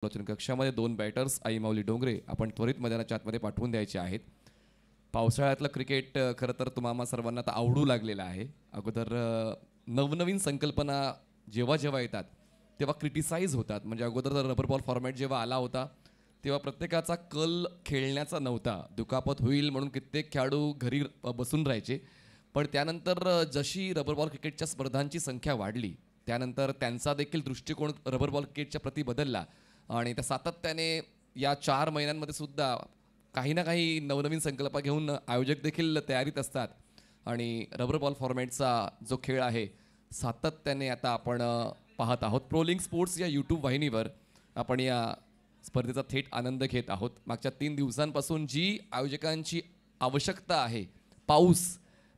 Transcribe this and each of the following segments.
आलोचन कक्षामध्ये 2 बॅटर्स आई माऊली डोंगरे आपण त्वरित मैदानाच्या आतमध्ये पाठवून द्यायचे आहेत. पावसाळ्यातलं क्रिकेट खरं तर तुम्हा सर्वांना आता आवडू लागलेलं आहे. अगोदर नवनवीन संकल्पना जेव्हा जेव्हा येतात तेव्हा क्रिटिसाइज होतात. म्हणजे अगोदर रबर बॉल फॉर्मॅट जेव्हा आला होता तेव्हा प्रत्येकाचा कल खेळण्याचा नव्हता. दुखापत होईल म्हणून कित्येक खेळाडू घरी बसून राहायचे. पण त्यानंतर जशी रबर बॉल क्रिकेटच्या स्पर्धांची संख्या वाढली त्यानंतर त्यांचा देखील दृष्टिकोन रबर बॉल क्रिकेटच्या प्रती बदलला आणि त्या सातत्याने या 4 महिन्यांमध्ये सुद्धा काही ना काही नवनवीन संकल्प घेऊन आयोजक देखील तयारीत असतात आणि रबर बॉल फॉर्मॅटचा जो खेळ आहे सातत्याने आता आपण पाहत आहोत. प्रोलिंग स्पोर्ट्स या यूट्यूब वाहिनीवर आपण या स्पर्धेचा थेट आनंद घेत आहोत. मागच्या 3 दिवसांपासून जी आयोजकांची आवश्यकता आहे,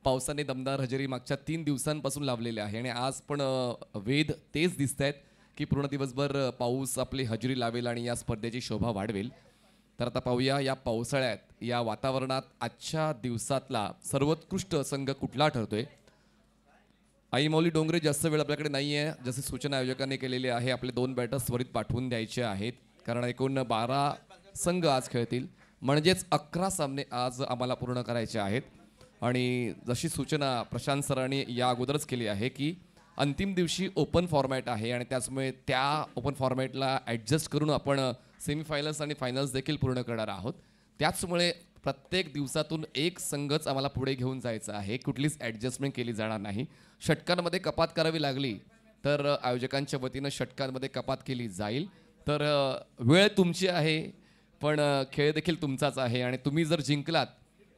पावसाने दमदार हजेरी मागच्या 3 दिवसांपासून लावलेले आहे आणि आज पण वेध तेच दिसत आहेत की पूर्ण दिवसभर पाऊस आपली हजेरी लावेल आणि या स्पर्धेची शोभा वाढवेल. तर आता पाहूया या पावसाळ्यात या वातावरणात आजच्या दिवसातला सर्वोत्कृष्ट संघ कुठला ठरतोय. आई माऊली डोंगरे जास्त वेळ आपल्याकडे नाही आहे. जसे सूचना आयोजकांनी केलेली आहे आपले 2 बॅटर्स त्वरित पाठवून द्यायचे आहेत कारण एकूण 12 संघ आज खेळतील म्हणजेच 11 सामने आज आम्हाला पूर्ण करायचे आहेत. आणि जशी सूचना प्रशांत सरांनी या अगोदरच केली आहे की अंतिम दिवशी ओपन फॉर्मॅट आहे आणि त्याचमुळे त्या ओपन फॉर्मॅटला ॲडजस्ट करून आपण सेमीफायनल्स आणि फायनल्स देखील पूर्ण करणार आहोत. त्याचमुळे प्रत्येक दिवसातून एक संघच आम्हाला पुढे घेऊन जायचं आहे. कुठलीच ॲडजस्टमेंट केली जाणार नाही. षटकांमध्ये कपात करावी लागली तर आयोजकांच्या वतीनं षटकांमध्ये कपात केली जाईल. तर वेळ तुमची आहे पण खेळ देखील तुमचाच आहे आणि तुम्ही जर जिंकलात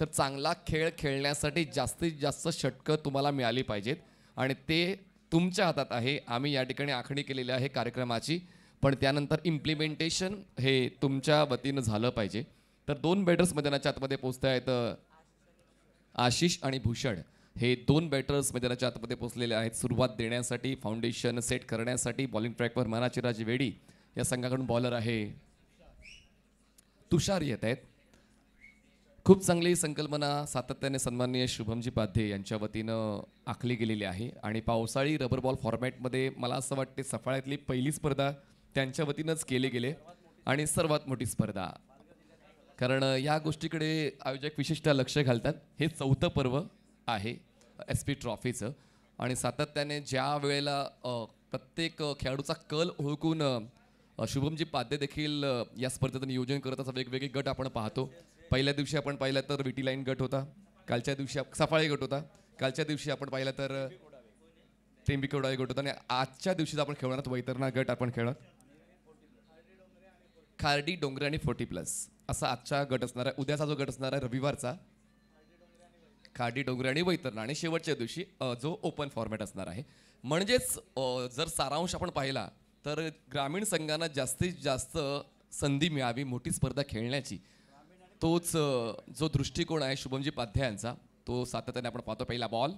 तर चांगला खेळ खेळण्यासाठी जास्तीत जास्त षटकं तुम्हाला मिळाली पाहिजेत आणि ते तुमच्या हातात आहे. आम्ही या ठिकाणी आखणी केलेली आहे कार्यक्रमाची पण त्यानंतर इम्प्लिमेंटेशन हे तुमच्या वतीनं झालं पाहिजे. तर 2 बॅटर्स मैदानाच्या आतमध्ये पोहोचत आहेत. आशिष आणि भूषण हे 2 बॅटर्स मैदानाच्या आतमध्ये पोहोचलेले आहेत. सुरुवात देण्यासाठी फाउंडेशन सेट करण्यासाठी बॉलिंग ट्रॅकवर मनाचिराज वेडी या संघाकडून बॉलर आहे तुषार येत आहेत. खूप चांगली संकल्पना सातत्याने सन्माननीय शुभमजी पाध्ये यांच्या वतीनं आखली गेलेली आहे आणि पावसाळी रबर बॉल फॉर्मॅटमध्ये मला असं वाटते सफाळ्यातली पहिली स्पर्धा त्यांच्या वतीनंच केली गेली आणि सर्वात मोठी स्पर्धा कारण या गोष्टीकडे आयोजक विशिष्ट लक्ष घालतात. हे 4थं पर्व आहे SP ट्रॉफीचं आणि सातत्याने ज्या वेळेला प्रत्येक खेळाडूचा कल ओळखून शुभमजी पाध्ये देखील या स्पर्धेचं नियोजन करत असं वेगवेगळे गट आपण पाहतो. पहिल्या दिवशी आपण पाहिलं तर विटी लाईन गट होता, कालच्या दिवशी सफाळे गट होता, कालच्या दिवशी आपण पाहिलं तर टेंबिकोडाई गट होता आणि आजच्या दिवशी आपण खेळणार वैतरणा गट आपण खेळणार खार्डी डोंगरे आणि 40+ असा आजचा गट असणार आहे. उद्याचा जो गट असणार आहे रविवारचा खार्डी डोंगरे आणि वैतरणा आणि शेवटच्या दिवशी जो ओपन फॉर्मॅट असणार आहे. म्हणजेच जर सारांश आपण पाहिला तर ग्रामीण संघांना जास्तीत जास्त संधी मिळावी मोठी स्पर्धा खेळण्याची तोच जो दृष्टिकोन आहे शुभमजी पाध्ये यांचा तो सातत्याने आपण पाहतो. पहिला बॉल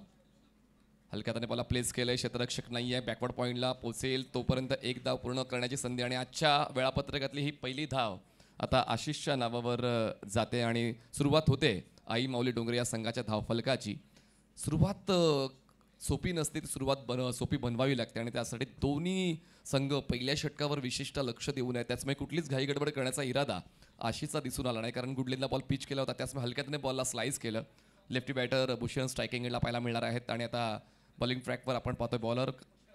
हलक्याने बॉलला प्लेस केलंय. क्षेत्ररक्षक नाही आहे. बॅकवर्ड पॉईंटला पोचेल तोपर्यंत एक धाव पूर्ण करण्याची संधी आणि आजच्या वेळापत्रकातली ही पहिली धाव आता आशिषच्या नावावर जाते आणि सुरुवात होते आई माऊली डोंगरे या संघाच्या धावफलकाची. सुरुवात सोपी नसते ती सुरुवात सोपी बनवावी लागते आणि त्यासाठी दोन्ही संघ पहिल्या षटकावर विशिष्ट लक्ष देऊ नये. त्याचमुळे कुठलीच घाई गडबड करण्याचा इरादा आशिषचा दिसून आला नाही कारण गुडलेनला बॉल पिच केला होता त्याचमुळे हलक्याने बॉलला स्लाइस केलं. लेफ्टी बॅटर भूषण स्ट्रायकिंग एंडला पाहायला मिळणार आहेत आणि आता बॉलिंग ट्रॅकवर आपण पाहतोय बॉलर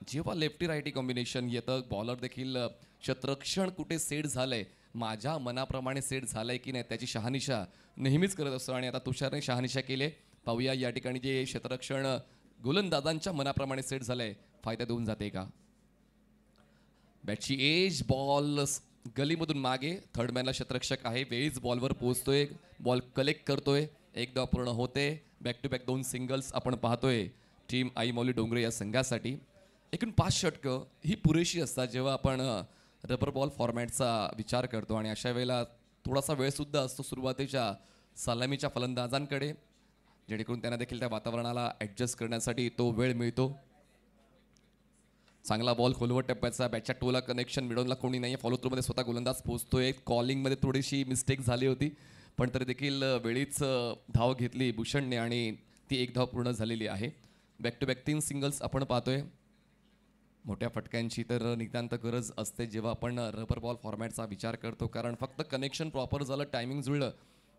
जेव्हा लेफ्टी रायटी कॉम्बिनेशन येतं बॉलर देखील क्षेत्ररक्षण कुठे सेट झालंय माझ्या मनाप्रमाणे सेट झालंय की नाही त्याची शहानिशा नेहमीच करत असतो आणि आता तुषारने शहानिशा केले. पाहूया या ठिकाणी जे क्षेत्ररक्षण गोलंदाजांच्या मनाप्रमाणे सेट झालंय फायदा देऊन जाते का. बॅटची एज बॉल गलीमधून मागे थर्ड मॅनला क्षेत्ररक्षक आहे. वेळीच बॉलवर पोहोचतोय बॉल कलेक्ट करतोय. एक धाव पूर्ण होते. बॅक टू बॅक 2 सिंगल्स आपण पाहतोय टीम आई माऊली डोंगरे या संघासाठी. एकूण 5 षटकं ही पुरेशी असतात जेव्हा आपण रबर बॉल फॉर्मॅटचा विचार करतो आणि अशा वेळेला थोडासा वेळसुद्धा असतो सुरुवातीच्या सलामीच्या फलंदाजांकडे जेणेकरून त्यांना देखील त्या वातावरणाला ॲडजस्ट करण्यासाठी तो वेळ मिळतो. चांगला बॉल खोलवर टप्प्याचा बॅटच्या टोला कनेक्शन मिळवला कोणी नाही. फॉलो थ्रूमध्ये स्वतः गोलंदाज पोहोचतोय. कॉलिंगमध्ये थोडीशी मिस्टेक झाली होती पण तरी देखील वेळीच धाव घेतली भूषणने आणि ती एक धाव पूर्ण झालेली आहे. बॅक टू बॅक 3 सिंगल्स आपण पाहतोय. मोठ्या फटक्यांची तर नितांत गरज असते जेव्हा आपण रबर बॉल फॉर्मॅटचा विचार करतो, कारण फक्त कनेक्शन प्रॉपर झालं, टायमिंग जुळलं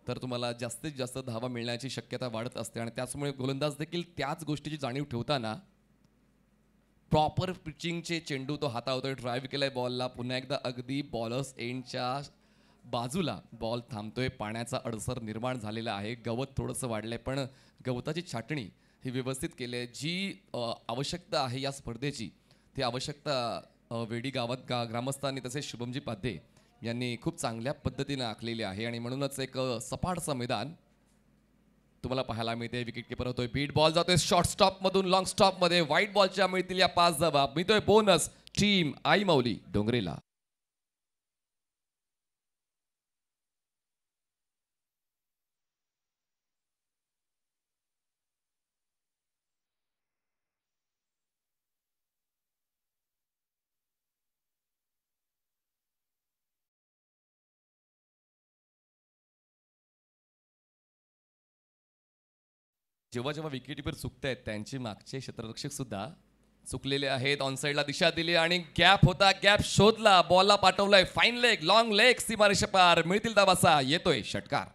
तर तुम्हाला जास्तीत जास्त धावा मिळण्याची शक्यता वाढत असते. आणि त्याचमुळे गोलंदाज देखील त्याच गोष्टीची जाणीव ठेवताना प्रॉपर पिचिंगचे चेंडू तो हातावतोय, ड्राईव्ह केलाय बॉलला, पुन्हा एकदा अगदी बॉलर्स एंडच्या बाजूला बॉल थांबतोय. पाण्याचा अडसर निर्माण झालेला आहे, गवत थोडंसं वाढलंय, पण गवताची छाटणी ही व्यवस्थित केली आहे. जी आवश्यकता आहे या स्पर्धेची ती आवश्यकता वेडी ग्रामस्थांनी तसेच शुभमजी पाध्ये यांनी खूप चांगल्या पद्धतीने आखलेली आहे. आणि म्हणूनच एक सपाटचं मैदान तुम्हाला पाहायला मिळते. विकेट किपर होतोय, बीट बॉल जातोय शॉर्ट स्टॉप मधून लॉंग स्टॉप मध्ये. व्हाईट बॉलच्या मिळतील या 5 धावा, मिळतोय बोनस टीम आई माऊली डोंगरेला. जेव्हा जेव्हा विकेटीवर चुकतायत त्यांचे मागचे क्षेत्ररक्षक सुद्धा चुकलेले आहेत. ऑन साईडला दिशा दिली आणि गॅप होता, गॅप शोधला, बॉलला पाठवलाय फाईन लेग, लॉंग लेग, सीमारेषा पार, मिळतील धावा. येतोय षटकार.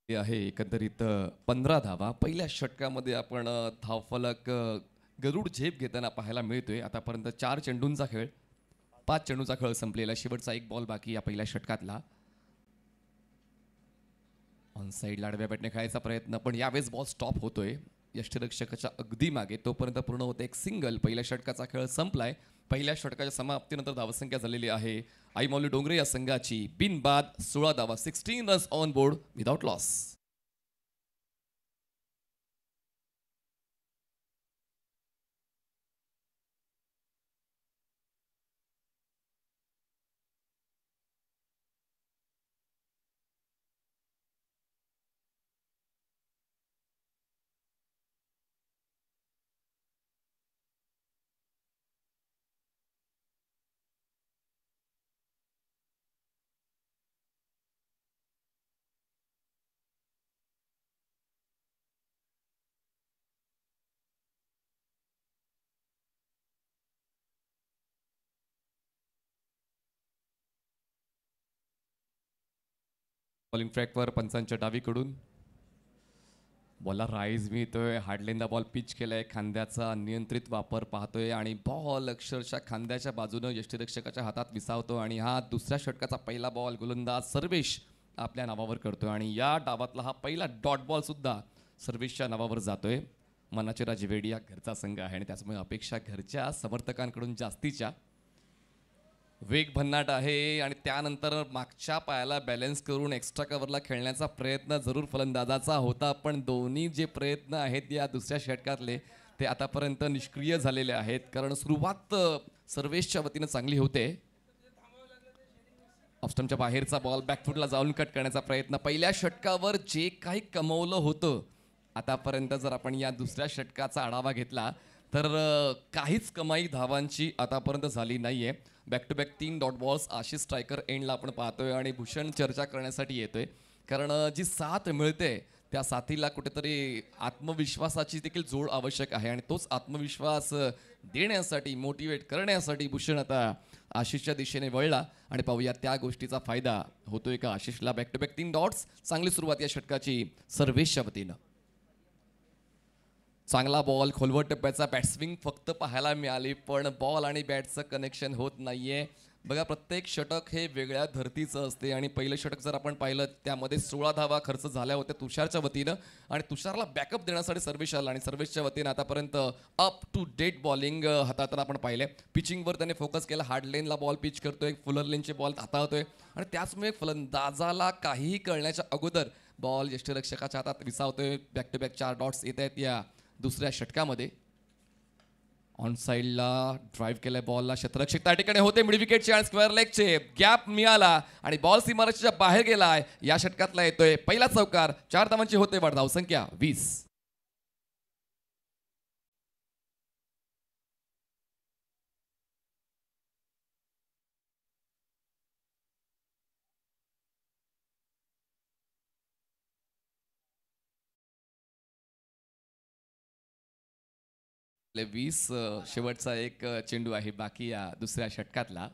हे आहे एकंदरीत 15 धावा. पहिल्या षटकामध्ये आपण धावफलक गरुड झेप घेताना पाहायला मिळतोय. आतापर्यंत 4 चेंडूंचा खेळ, 5 चेंडूंचा खेळ संपलेला. शेवटचा एक बॉल बाकी या पहिल्या षटकातला. ऑन साईड आडव्या बॅटने खेळायचा प्रयत्न, पण यावेळेस बॉल स्टॉप होतोय यष्टिरक्षकाच्या अगदी मागे. तोपर्यंत पूर्ण होते एक सिंगल. पहिल्या षटकाचा खेळ संपलाय. पहिल्या षटकाच्या समाप्तीनंतर धावसंख्या झालेली आहे आई माऊली डोंगरे या संघाची बिनबाद 16 धावा, 16 runs on board without loss. Bowling ट्रॅकवर पंचांच्या डावीकडून बॉलला राईज मिळतोय. हार्डलेनला बॉल पिच केलाय, खांद्याचा नियंत्रित वापर पाहतोय आणि बॉल अक्षरशः खांद्याच्या बाजूनं यष्टिरक्षकाच्या हातात विसावतो. आणि हा दुसऱ्या षटकाचा पहिला बॉल गोलंदाज सर्वेश आपल्या नावावर करतोय. आणि या डावातला हा पहिला डॉट बॉल सुद्धा सर्वेशच्या नावावर जातोय. मनाचे राजे वेडी या घरचा संघ आहे आणि त्याचमुळे अपेक्षा घरच्या समर्थकांकडून जास्तीच्या. वेग भन्नाट आहे आणि त्यानंतर मागच्या पायाला बॅलन्स करून एक्स्ट्रा कव्हरला खेळण्याचा प्रयत्न जरूर फलंदाजाचा होता, पण दोन्ही जे प्रयत्न आहेत या दुसऱ्या षटकातले ते आतापर्यंत निष्क्रिय झालेले आहेत. कारण सुरुवात सर्वेशच्या वतीनं चांगली होते. ऑफस्टमच्या बाहेरचा बॉल बॅकफुटला जाऊन कट करण्याचा प्रयत्न. पहिल्या षटकावर जे काही कमवलं होतं आतापर्यंत, जर आपण या दुसऱ्या षटकाचा आढावा घेतला तर काहीच कमाई धावांची आतापर्यंत झाली नाहीये. Back to back 3 dot balls Ashish striker एंडला आपण पाहतोय आणि भूषण चर्चा करण्यासाठी येतोय. कारण जी साथ मिळते त्या साथीला कुठेतरी आत्मविश्वासाची देखील जोड आवश्यक आहे आणि तोच आत्मविश्वास देण्यासाठी, मोटिवेट करण्यासाठी भूषण आता आशिषच्या दिशेने वळला. आणि पाहूया त्या गोष्टीचा फायदा होतोय का आशिषला. बॅक टू बॅक 3 डॉट्स, चांगली सुरुवात या षटकाची सर्वेशच्या वतीनं. चांगला बॉल, खोलवर टप्प्याचा बॅटस्विंग फक्त पाहायला मिळाली, पण बॉल आणि बॅटचं कनेक्शन होत नाहीये. बघा, प्रत्येक षटक हे वेगळ्या धर्तीचं असते आणि पहिलं षटक जर आपण पाहिलं त्यामध्ये 16 धावा खर्च झाल्या होत्या तुषारच्या वतीनं आणि तुषारला बॅकअप देण्यासाठी सर्वेश आला आणि सर्वेशच्या वतीनं आतापर्यंत अप टू डेट बॉलिंग हाताळताना आपण पाहिले. पिचिंगवर त्याने फोकस केला, हार्ड लेनला बॉल पिच करतोय, फुलर लेनचे बॉल हाताळतोय आणि त्याचमुळे फलंदाजाला काहीही कळण्याच्या अगोदर बॉल यष्टीरक्षकाच्या हातात विसावतोय. बॅक टू बॅक 4 डॉट्स येत आहेत या दुसऱ्या षटकामध्ये. ऑन साईडला ड्राईव्ह केलाय बॉलला, क्षेत्ररक्षक त्या ठिकाणी होते. मिड विकेटचे आणि स्क्वेअर लेगचे गॅप मिळाला आणि बॉल सीमारेषेच्या बाहेर गेलाय. या षटकातला येतोय पहिला चौकार. 4 धावांची होते वाढ. धावसंख्या 20. आपले 20 शेवटचा एक चेंडू आहे बाकी या दुसऱ्या षटकातला.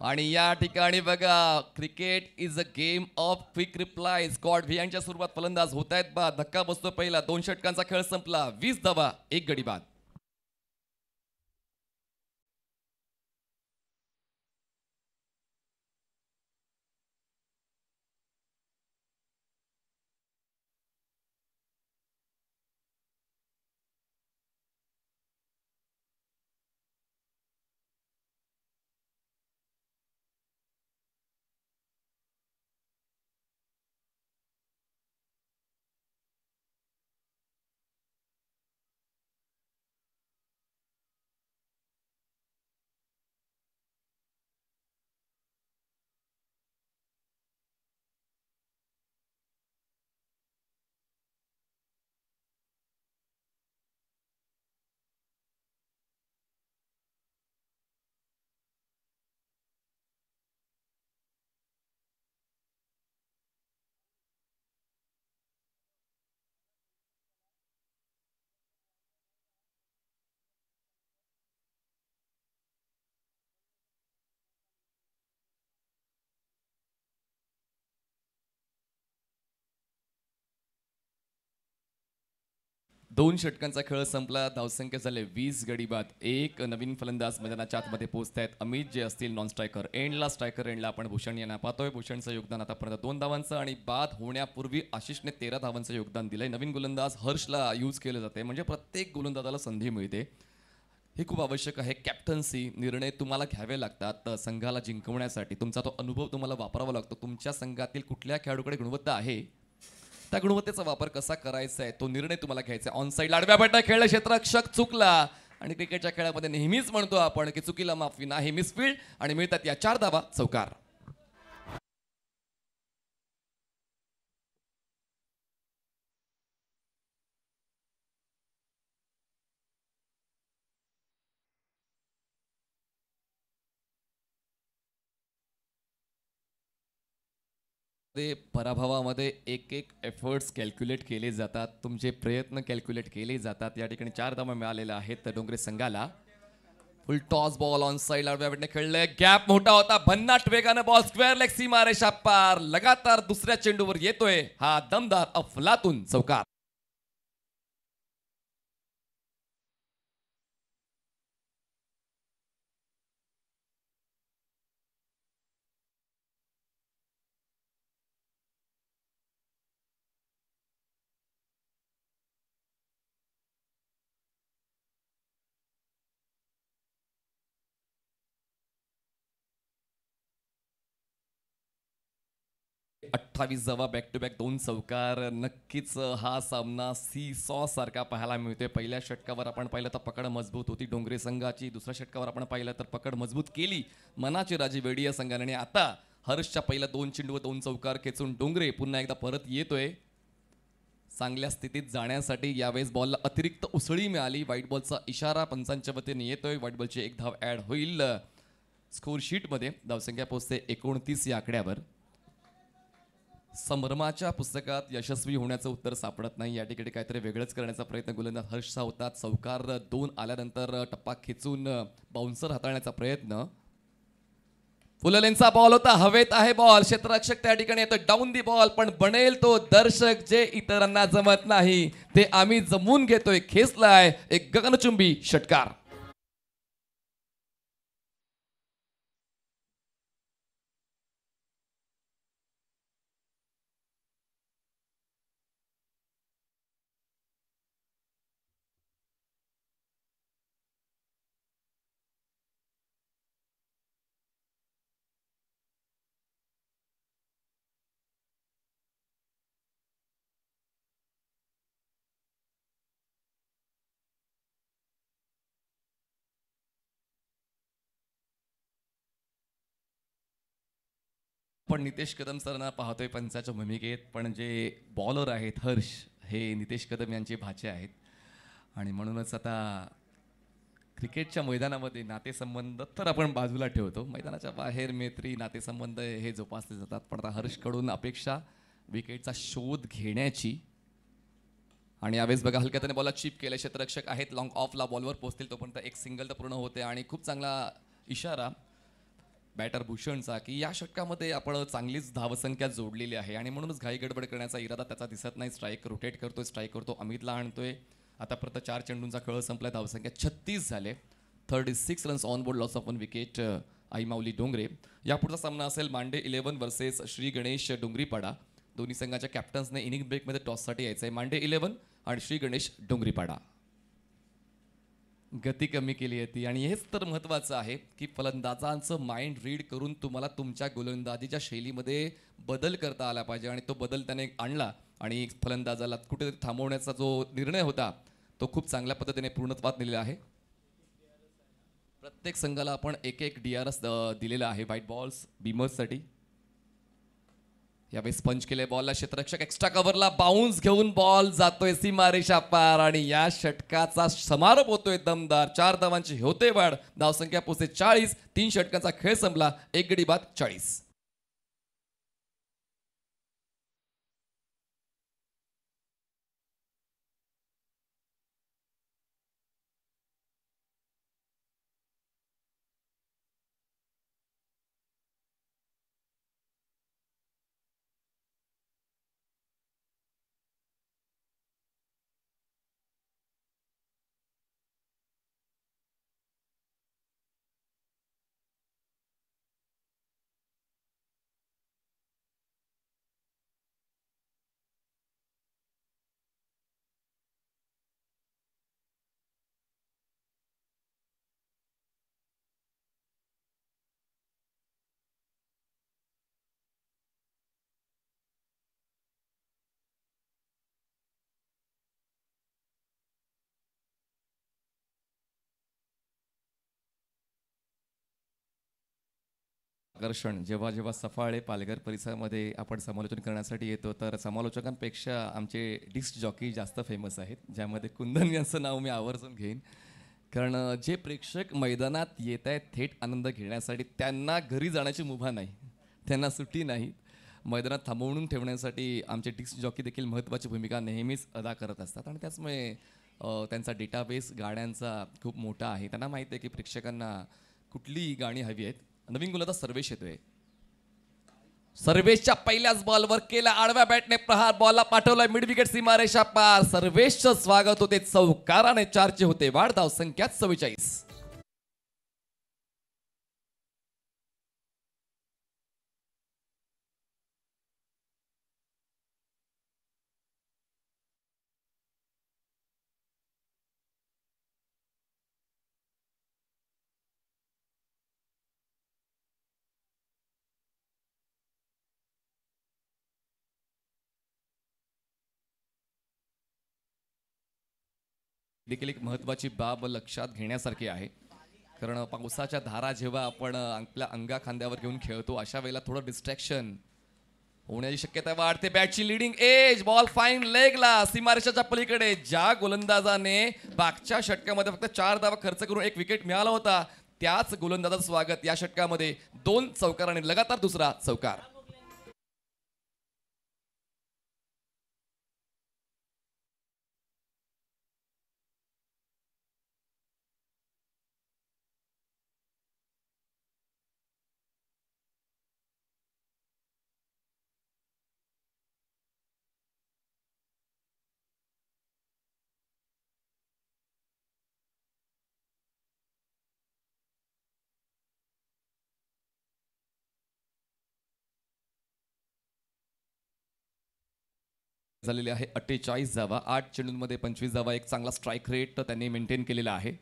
आणि या ठिकाणी बघा, cricket is a game of quick reply. Scott व्हियांच्या सुरुवात फलंदाज होत आहेत बा. धक्का बसतो पहिला. 2 षटकांचा खेळ संपला. 20 धावा, 1 गडी बाद. दोन षटकांचा खेळ संपला. धावसंख्या झाले 20 गडी बाद. एक नवीन फलंदाज मैदानाच्या आतमध्ये पोहोचत आहेत. अमित जे असतील नॉन स्ट्रायकर एंडला. स्ट्रायकर एंडला आपण भूषण यांना पाहतोय. भूषणचं योगदान आतापर्यंत 2 धावांचं आणि बाद होण्यापूर्वी आशिषने 13 धावांचं योगदान दिलंय. नवीन गोलंदाज हर्षला यूज केलं जाते, म्हणजे प्रत्येक गोलंदाजाला संधी मिळते. हे खूप आवश्यक आहे. कॅप्टन्सी निर्णय तुम्हाला घ्यावे लागतात संघाला जिंकवण्यासाठी. तुमचा तो अनुभव तुम्हाला वापरावा लागतो. तुमच्या संघातील कुठल्या खेळाडूकडे गुणवत्ता आहे, त्या गुणवत्तेचा वापर कसा करायचा आहे तो निर्णय तुम्हाला घ्यायचा आहे. ऑन साईड आडव्या पट्ट्या खेळला, क्षेत्ररक्षक चुकला. आणि क्रिकेटच्या खेळामध्ये नेहमीच म्हणतो आपण की चुकीला माफी नाही. मिसफील्ड आणि मिळतात या 4 धावा, चौकार. ते पराभवामध्ये एक एक एफर्ट्स कॅल्क्युलेट केले जातात. तुमचे प्रयत्न कॅल्क्युलेट केले जातात. या ठिकाणी 4 धावा मिळालेल्या आहेत डोंगरे संघाला. फुल टॉस बॉल ऑन साइड आडव्या पट्टीने खेळले. गॅप मोठा होता. भन्नाट वेगानं बॉल स्क्वेअर लेग सीमारेषा पार. लगातार दुसऱ्या चेंडूवर येतोय हा दमदार अफलातून चौकार. 28 बॅक टू बॅक 2 चौकार. नक्कीच हा सामना सी सॉ सारखा पाहायला मिळतोय. पहिल्या षटकावर आपण पाहिलं तर पकड मजबूत होती डोंगरे संघाची. दुसऱ्या षटकावर आपण पाहिलं तर पकड मजबूत केली मनाची राजी वेडिया संघाने. आणि आता हर्षच्या पहिल्या 2 चेंडूवर 2 चौकार खेचून डोंगरे पुन्हा एकदा परत येतोय चांगल्या स्थितीत जाण्यासाठी. यावेळेस बॉलला अतिरिक्त उसळी मिळाली. व्हाईट बॉलचा इशारा पंचांच्या वतीने येतोय. व्हाईट बॉलची 1 धाव ऍड होईल स्कोर शीटमध्ये. धावसंख्या पोहोचते 29 या आकड्यावर. संभ्रमाच्या पुस्तकात यशस्वी होण्याचं उत्तर सापडत नाही. या ठिकाणी काहीतरी वेगळंच करण्याचा प्रयत्न गोलंदाज हर्षचा होता. चौकार 2 आल्यानंतर टप्पा खेचून बाउन्सर हाताळण्याचा प्रयत्न. फुललेनचा बॉल होता. हवेत आहे बॉल. क्षेत्ररक्षक त्या ठिकाणी येतो. Down the ball. पण बनेल तो दर्शक जे इतरांना जमत नाही ते आम्ही जमवून घेतोय. खेचलाय एक गगनचुंबी षटकार. पण नितेश कदम सरांना पाहतोय पंचाच्या भूमिकेत, पण जे बॉलर आहेत हर्ष, हे नितेश कदम यांचे भाचे आहेत. आणि म्हणूनच आता क्रिकेटच्या मैदानामध्ये नातेसंबंध तर आपण बाजूला ठेवतो, मैदानाच्या बाहेर मैत्री नातेसंबंध हे जोपासले जातात. पण आता हर्षकडून अपेक्षा विकेटचा शोध घेण्याची. आणि यावेळेस बघा हलक्या त्याने बॉलला चिप केलं, क्षेत्ररक्षक आहेत लॉंग ऑफला बॉलवर पोहोचतील तोपर्यंत एक सिंगल तर पूर्ण होते. आणि खूप चांगला इशारा बॅटर भूषणचा की या षटकामध्ये आपण चांगलीच धावसंख्या जोडलेली आहे आणि म्हणूनच घाई गडबड करण्याचा इरादा त्याचा दिसत नाही. स्ट्राईक रोटेट करतोय, स्ट्राईक करतो, अमितला आणतोय. आतापर्यंत 4 चेंडूंचा खेळ संपला, धावसंख्या 36 झाले. 36 runs on board, loss of 1 wicket Aai Mauli Dongre. यापुढचा सामना असेल मांडे 11 वर्सेस श्री गणेश डोंगरीपाडा. दोन्ही संघाच्या कॅप्टन्सने इनिंग ब्रेकमध्ये टॉससाठी यायचं आहे. मांडे 11 आणि श्री गणेश डोंगरीपाडा. गती कमी केली होती आणि हेच तर महत्त्वाचं आहे की फलंदाजांचं माइंड रीड करून तुम्हाला तुमच्या गोलंदाजीच्या शैलीमध्ये बदल करता आला पाहिजे. आणि तो बदल त्याने आणला आणि फलंदाजाला कुठेतरी थांबवण्याचा जो निर्णय होता तो खूप चांगल्या पद्धतीने पूर्णत्वात नेलेला आहे. प्रत्येक संघाला आपण एक एक DRS दिलेला आहे व्हाईट बॉल्स बीमर्ससाठी. यावेळेस पंच केले बॉलला, क्षेत्ररक्षक एक्स्ट्रा कव्हरला बाउन्स घेऊन बॉल जातोय सीमारेषा पार आणि या षटकाचा समारोप होतोय दमदार. 4 धावांची होते वाढ, धावसंख्या पोहोचते 40. 3 षटकांचा खेळ संपला, 1 गडी बाद 40. आकर्षण जेव्हा जेव्हा सफाळे पालघर परिसरामध्ये आपण समालोचन करण्यासाठी येतो तर समालोचकांपेक्षा आमचे डिस्क जॉकी जास्त फेमस आहेत, ज्यामध्ये कुंदन यांचं नाव मी आवर्जून घेईन. कारण जे प्रेक्षक मैदानात येत आहेत थेट आनंद घेण्यासाठी, त्यांना घरी जाण्याची मुभा नाही, त्यांना सुट्टी नाही. मैदानात थांबवून ठेवण्यासाठी आमचे डिस्क जॉकी देखील महत्त्वाची भूमिका नेहमीच अदा करत असतात. आणि त्याचमुळे त्यांचा डेटाबेस गाण्यांचा खूप मोठा आहे. त्यांना माहिती आहे की प्रेक्षकांना कुठली गाणी हवी आहेत. नवीन गोलंदाज सर्वेश येतोय. सर्वेशच्या पहिल्याच बॉलवर केला आडव्या बॅटने प्रहार, बॉलला पाठवलाय मिड विकेट सीमारेषा पार. सर्वेशचं स्वागत होते चौकाराने, 4चे होते वाढ, धाव संख्या 44. देखील एक महत्त्वाची बाब लक्षात घेण्यासारखी आहे. कारण पावसाच्या धारा जेव्हा आपण आपल्या अंगा खांद्यावर घेऊन खेळतो अशा वेळेला थोडं डिस्ट्रॅक्शन होण्याची शक्यता वाढते. बॅटची लिडिंग एज, बॉल फाईन लेगला सीमारेषाच्या पलीकडे. ज्या गोलंदाजाने मागच्या षटकामध्ये फक्त 4 धावा खर्च करून 1 विकेट मिळाला होता, त्याच गोलंदाजाचं स्वागत या षटकामध्ये 2 चौकाराने, लगातार दुसरा चौकार. झालेले आहे 48 धावा, 8 चेंडूंमध्ये 25 धावा. एक चांगला स्ट्राईक रेट त्यांनी मेंटेन केलेला आहे.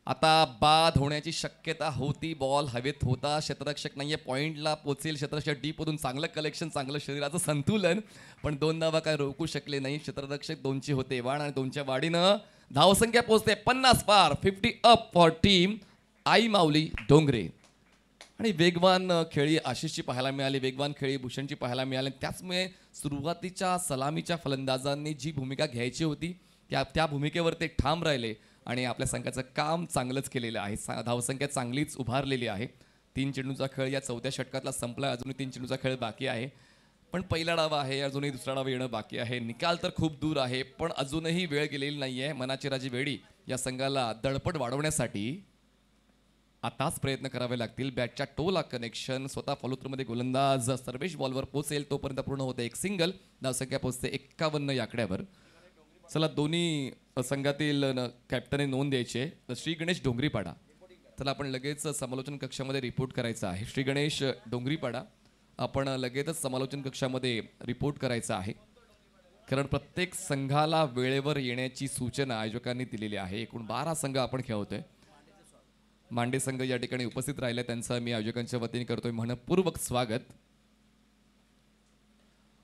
आता बाद होण्याची शक्यता होती, बॉल हवेत होता, क्षेत्ररक्षक नाहीये, पॉइंटला पोचेल क्षेत्ररक्षक, डीप मधून चांगलं कलेक्शन, चांगलं शरीराचं संतुलन, पण 2 धावा काय रोखू शकले नाही. क्षेत्ररक्षक 2ची होते वाढ आणि 2च्या वाढीनं धावसंख्या पोहोचते 50 पार. 50 अप फॉर टीम आई माऊली डोंगरे. आणि वेगवान खेळी आशिषची पाहायला मिळाली, वेगवान खेळी भूषणची पाहायला मिळाली. त्याचमुळे सुरुवातीच्या सलामीच्या फलंदाजांनी जी भूमिका घ्यायची होती त्या भूमिकेवर ते ठाम राहिले आणि आपल्या संघाचं काम चांगलंच केलेलं आहे. धावसंख्या चांगलीच उभारलेली आहे. 3 चेंडूचा खेळ या 4थ्या षटकातला संपला. अजूनही 3 चेंडूचा खेळ बाकी आहे. पण पहिला डाव आहे, अजूनही दुसरा डाव येणं बाकी आहे. निकाल तर खूप दूर आहे, पण अजूनही वेळ गेलेली नाही आहे. मनाची राजी वेळी या संघाला दडपण वाढवण्यासाठी आताच प्रयत्न करावे लागतील. बॅटच्या टोला कनेक्शन स्वतः फॉलोथ्रूमध्ये गोलंदाज सर्वेश बॉलवर पोहोचेल तोपर्यंत पूर्ण होते एक सिंगल. धावसंख्या पोहोचते 51 या आकड्यावर. चला दोन्ही संघातील कॅप्टनने नोंद द्यायची आहे. तर श्री गणेश डोंगरीपाडा, चला आपण लगेच समालोचन कक्षामध्ये रिपोर्ट करायचा आहे. श्री गणेश डोंगरीपाडा, आपण लगेचच समालोचन कक्षामध्ये रिपोर्ट करायचा आहे, कारण प्रत्येक संघाला वेळेवर येण्याची सूचना आयोजकांनी दिलेली आहे. एकूण 12 संघ आपण खेळवतोय. मांडे संघ या ठिकाणी उपस्थित राहिले, त्यांचं मी आयोजकांच्या वतीने करतोय मनपूर्वक स्वागत.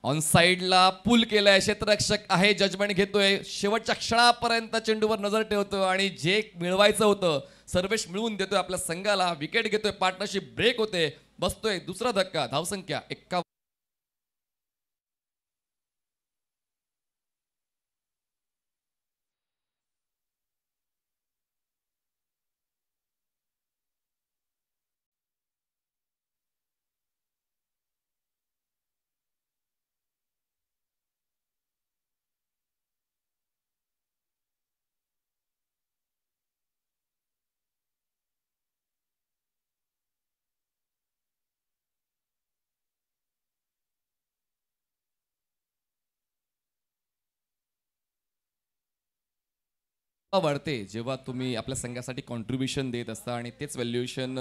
ऑन साइडला पुल केलाय, क्षेत्ररक्षक आहे, जजमेंट घेतोय, शेवटच्या क्षणापर्यंत चेंडूवर नजर ठेवतोय आणि जे मिळवायचं होतं सर्वेश मिळवून देतोय आपल्या संघाला. विकेट घेतोय, पार्टनरशिप ब्रेक होते, बसतोय दुसरा धक्का. धावसंख्या 51. वाढते जेव्हा तुम्ही आपल्या संघासाठी कॉन्ट्रीब्युशन देत असता आणि तेच व्हॅल्युएशन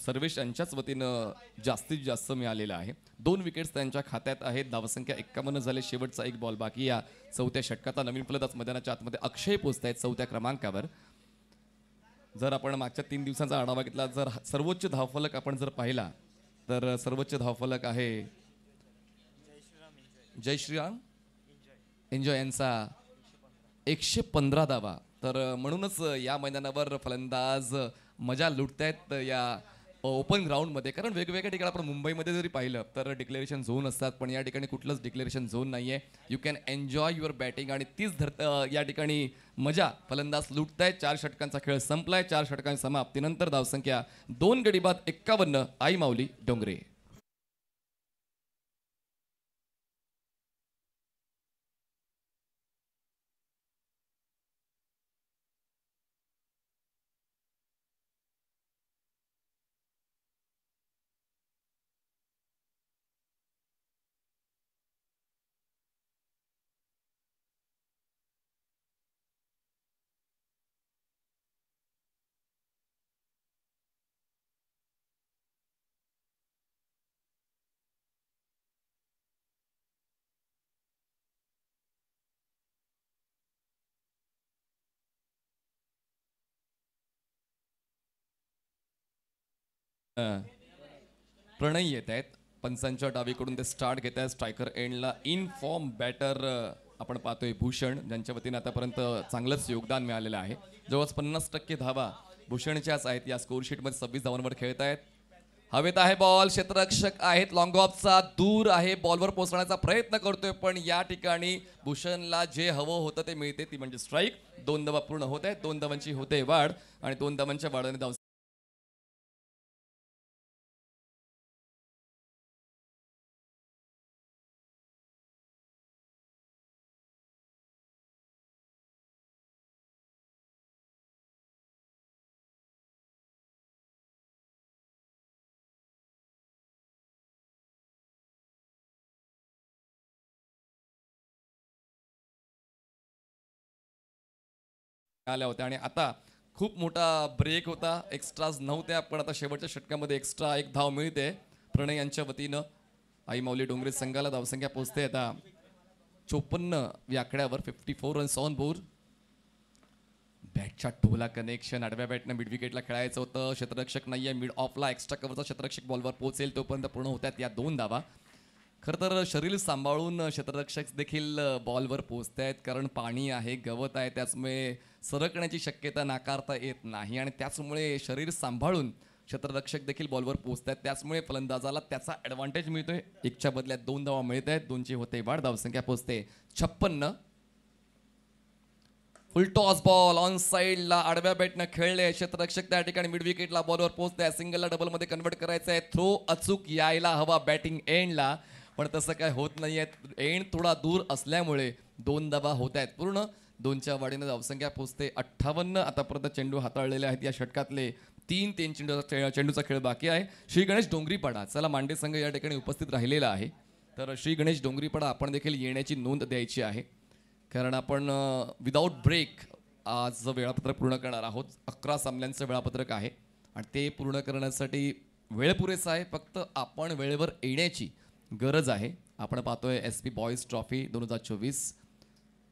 सर्वेश यांच्याच वतीनं जास्तीत जास्त मिळालेलं आहे. 2 विकेट्स त्यांच्या खात्यात आहेत. धावसंख्या 51 झाले. शेवटचा एक बॉल बाकी. या 4थ्या षटकाचा नवीन फलंदाज मैदानाच्या आतमध्ये अक्षय पोहोचत आहेत 4थ्या क्रमांकावर. जर आपण मागच्या 3 दिवसांचा आढावा घेतला, जर सर्वोच्च धावफलक आपण जर पाहिला तर सर्वोच्च धावफलक आहे जय श्रीराम एन्जॉय यांचा 115 धावा. तर म्हणूनच या मैदानावर फलंदाज मजा लुटतायत या ओपन ग्राउंडमध्ये. कारण वेगवेगळ्या ठिकाणी आपण मुंबईमध्ये जरी पाहिलं तर डिक्लेरेशन झोन असतात, पण या ठिकाणी कुठलंच डिक्लेरेशन झोन नाही आहे. You can enjoy your batting आणि तीच या ठिकाणी मजा फलंदाज लुटतायत. 4 षटकांचा खेळ संपलाय. 4 षटकांच्या समाप्तीनंतर धावसंख्या 2 गडी बाद 51. आई माऊली डोंगरे. प्रणय येत आहेत पंचांच्या डावीकडून. ते स्टार्ट घेत आहेत. स्ट्रायकर एंडला इन फॉर्म बॅटर आपण पाहतोय भूषण, ज्यांच्या वतीने आतापर्यंत चांगलंच योगदान मिळालेलं आहे. जवळपास 50% धावा भूषणच्याच आहेत. या स्कोरशीटमध्ये 26 धावांवर खेळत आहेत. हवेत आहे बॉल, क्षेत्ररक्षक आहेत, लॉंग ऑफचा दूर आहे, बॉलवर पोहोचण्याचा प्रयत्न करतोय, पण या ठिकाणी भूषणला जे हवं होतं ते मिळते, ती म्हणजे स्ट्राईक. 2 धावा पूर्ण होत आहेत. 2 धावांची होते वाढ आणि 2 धावांच्या वाढाने धाव आल्या होत्या आणि आता खूप मोठा ब्रेक होता. एक्स्ट्राज नव्हत्या, पण आता शेवटच्या षटकामध्ये एक्स्ट्रा एक धाव मिळते प्रणय यांच्या वतीनं. आई माऊली डोंगरे संघाला धावसंख्या पोहोचते आता 54 या आकड्यावर. 54 रन्स ऑन बोर्ड. बॅटच्या टोला कनेक्शन, आडव्या बॅटनं मिड विकेटला खेळायचं होतं. क्षेत्ररक्षक नाहीये मिड ऑफला. एक्स्ट्रा कव्हरचा क्षेत्ररक्षक बॉलवर पोहोचेल तोपर्यंत पूर्ण होत्यात या 2 धावा. खरं तर शरीर सांभाळून क्षेत्ररक्षक देखील बॉलवर पोहोचत आहेत, कारण पाणी आहे, गवत आहे, त्याचमुळे सरकण्याची शक्यता नाकारता येत नाही आणि त्याचमुळे शरीर सांभाळून क्षेत्ररक्षक देखील बॉलवर पोहोचतात, त्याचमुळे फलंदाजाला त्याचा ॲडव्हान्टेज मिळतोय. 1च्या बदल्यात 2 धावा मिळत आहेत. 2ची होते वाढ, धावसंख्या पोहोचते 56. फुल टॉस बॉल ऑन साईडला आडव्या बॅटनं खेळले. क्षेत्ररक्षक त्या ठिकाणी मिड विकेटला बॉलवर पोहोचते. सिंगलला डबलमध्ये कन्वर्ट करायचं आहे. थ्रो अचूक यायला हवा बॅटिंग एंडला, पण तसं काय होत नाहीये. एंड थोडा दूर असल्यामुळे 2 धावा होत आहेत. पूर्ण 2च्या वाढीनं धावसंख्या पोहोचते 58. आतापर्यंत चेंडू हाताळलेले आहेत या षटकातले 3 चेंडूचा खेळ बाकी आहे. श्री गणेश डोंगरीपाडा, चला मांडे संघ या ठिकाणी उपस्थित राहिलेला आहे. तर श्री गणेश डोंगरीपाडा आपण देखील येण्याची नोंद द्यायची आहे, कारण आपण विदाऊट ब्रेक आज वेळापत्रक पूर्ण करणार आहोत. 11 सामन्यांचं वेळापत्रक आहे आणि ते पूर्ण करण्यासाठी वेळ पुरेसा आहे. फक्त आपण वेळेवर येण्याची गरज आहे. आपण पाहतोय SP boys trophy 2024.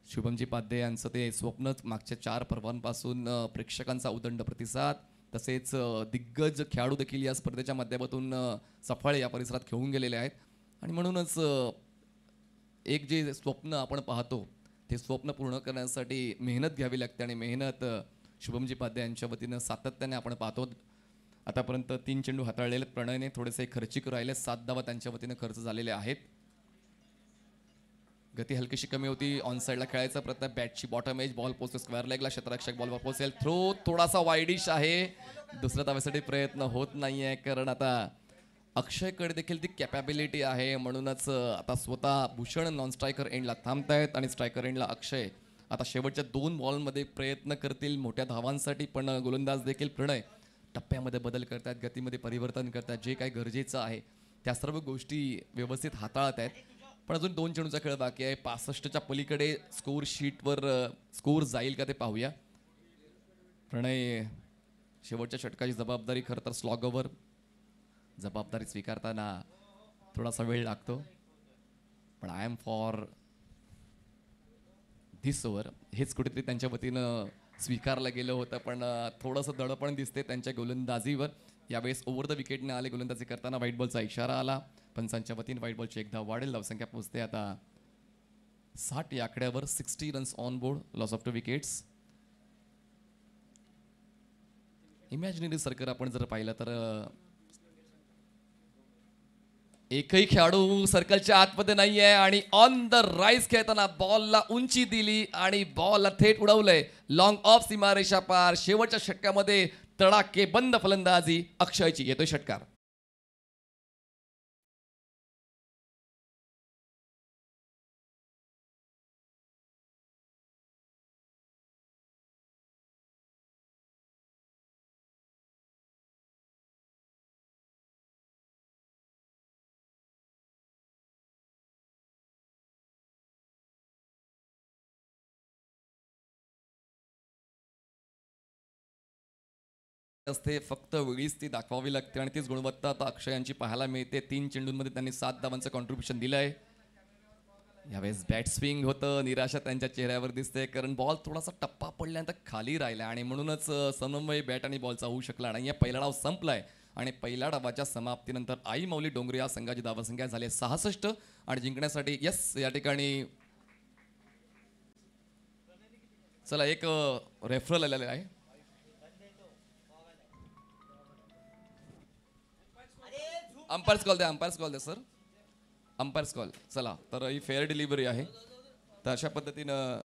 Shubham ji Padhye यांचं ते स्वप्नच मागच्या 4 पर्वांपासून प्रेक्षकांचा उदंड प्रतिसाद, तसेच दिग्गज खेळाडू देखील या स्पर्धेच्या माध्यमातून सफाळे या परिसरात खेळून गेलेले आहेत. आणि म्हणूनच एक जे स्वप्न आपण पाहतो ते स्वप्न पूर्ण करण्यासाठी मेहनत घ्यावी लागते आणि मेहनत शुभमजी पाध्ये यांच्या वतीनं सातत्याने आपण पाहतो. आतापर्यंत 3 चेंडू हाताळलेले प्रणयने थोडेसे खर्चिक राहिले. 7 धावा त्यांच्या वतीनं खर्च झालेले आहेत. गती हलकीशी कमी होती. ऑन साईडला खेळायचा प्रयत्न, बॅटची बॉटम एज, बॉल पोहोचतो स्क्वेअर लेगला. क्षेत्ररक्षक बॉलवर पोहोचेल. थ्रो थोडासा वाईडिश आहे. दुसऱ्या धावेसाठी प्रयत्न होत नाहीये, कारण आता अक्षयकडे देखील ती कॅपॅबिलिटी आहे. म्हणूनच आता स्वतः भूषण नॉन स्ट्रायकर एंडला थांबतायत आणि स्ट्रायकर एंडला अक्षय आता शेवटच्या 2 बॉलमध्ये प्रयत्न करतील मोठ्या धावांसाठी. पण गोलंदाज देखील प्रणय टप्प्यामध्ये बदल करतात, गतीमध्ये परिवर्तन करतात. जे काही गरजेचं आहे त्या सर्व गोष्टी व्यवस्थित हाताळत आहेत. पण अजून 2 चेंडूचा खेळ बाकी आहे. 65च्या पलीकडे स्कोर शीटवर स्कोर जाईल का ते पाहूया. प्रणय शेवटच्या षटकाची जबाबदारी, खरं तर स्लॉगवर जबाबदारी स्वीकारताना थोडासा वेळ लागतो. पण I am for this over हेच कुठेतरी त्यांच्या वतीनं स्वीकारलं गेलं होतं. पण थोडंसं दडपण दिसते त्यांच्या गोलंदाजीवर. यावेळेस ओव्हर द विकेटने आले गोलंदाजी करताना. व्हाईट बॉलचा इशारा आला. पंचांच्या वतीनं व्हाईट बॉलची 1 धाव वाढेल. धावसंख्या पोहोचते आता 60 या आकड्यावर. 60 runs on board, loss of 2 wickets. Imaginary circle आपण जर पाहिलं तर एकही खेळाडू सर्कलच्या आतमध्ये नाहीये आणि ऑन द राईज खेळताना बॉलला उंची दिली आणि बॉलला थेट उडवलंय लॉंग ऑफ सीमारेषा पार. शेवटच्या षटकामध्ये तडाके बंद फलंदाजी अक्षयची. येतोय षटकार. असते फक्त वेळीच ती दाखवावी लागते आणि तीच गुणवत्ता आता अक्षय यांची पाहायला मिळते. 3 चेंडूंमध्ये त्यांनी 7 धावांचं कॉन्ट्रीब्युशन दिलंय. यावेळेस बॅट स्विंग होतं. निराशा त्यांच्या चेहऱ्यावर दिसते, कारण बॉल थोडासा टप्पा पडल्यानंतर खाली राहिला आणि म्हणूनच समन्वय बॅट आणि बॉलचा होऊ शकला नाही. पहिला डाव संपलाय आणि पहिल्या डावाच्या समाप्तीनंतर आई माऊली डोंगरे या संघाची धावसंख्या झाली 66 आणि जिंकण्यासाठी या ठिकाणी चला एक रेफरल आलेला आहे. अंपायर्स कॉल द्या सर. Umpires call. चला तर ही फेअर डिलिव्हरी आहे. तर अशा पद्धतीनं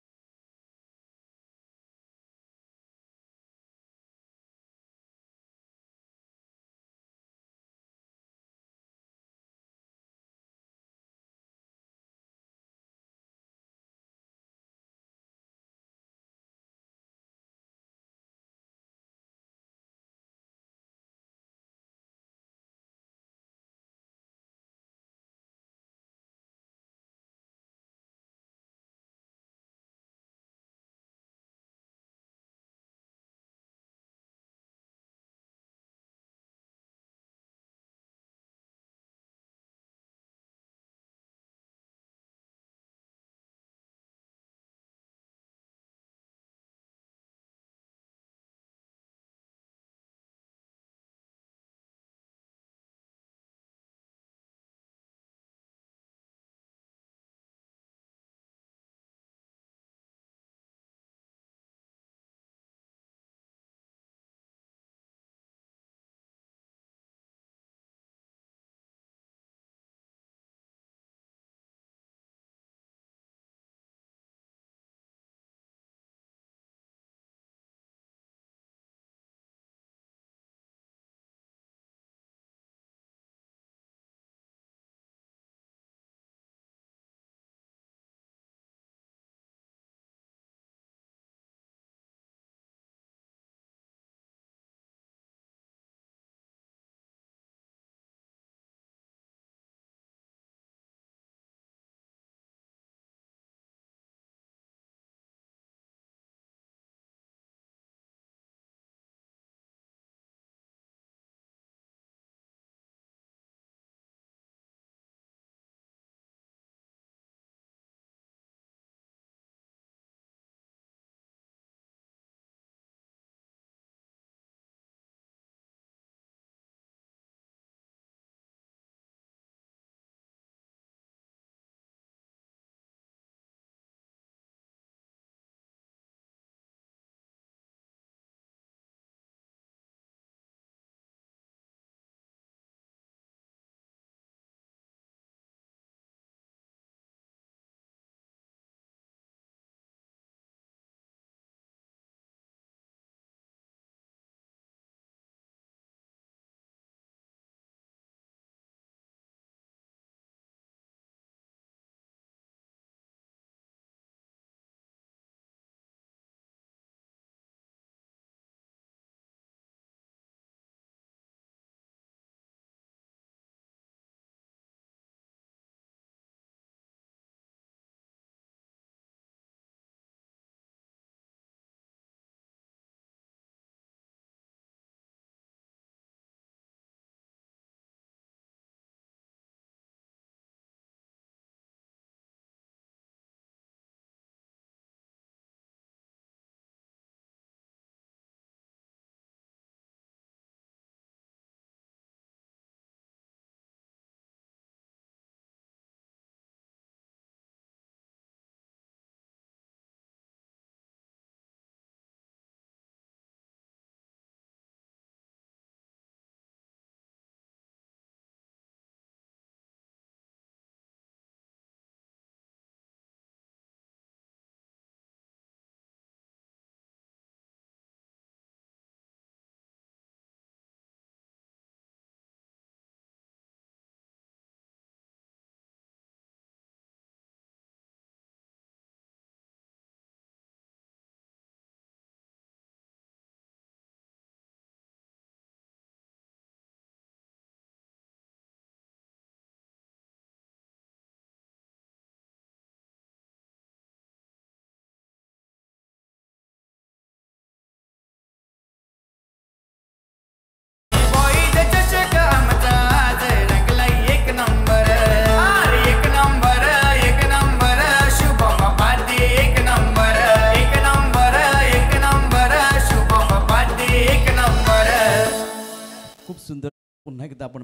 पुन्हा एकदा आपण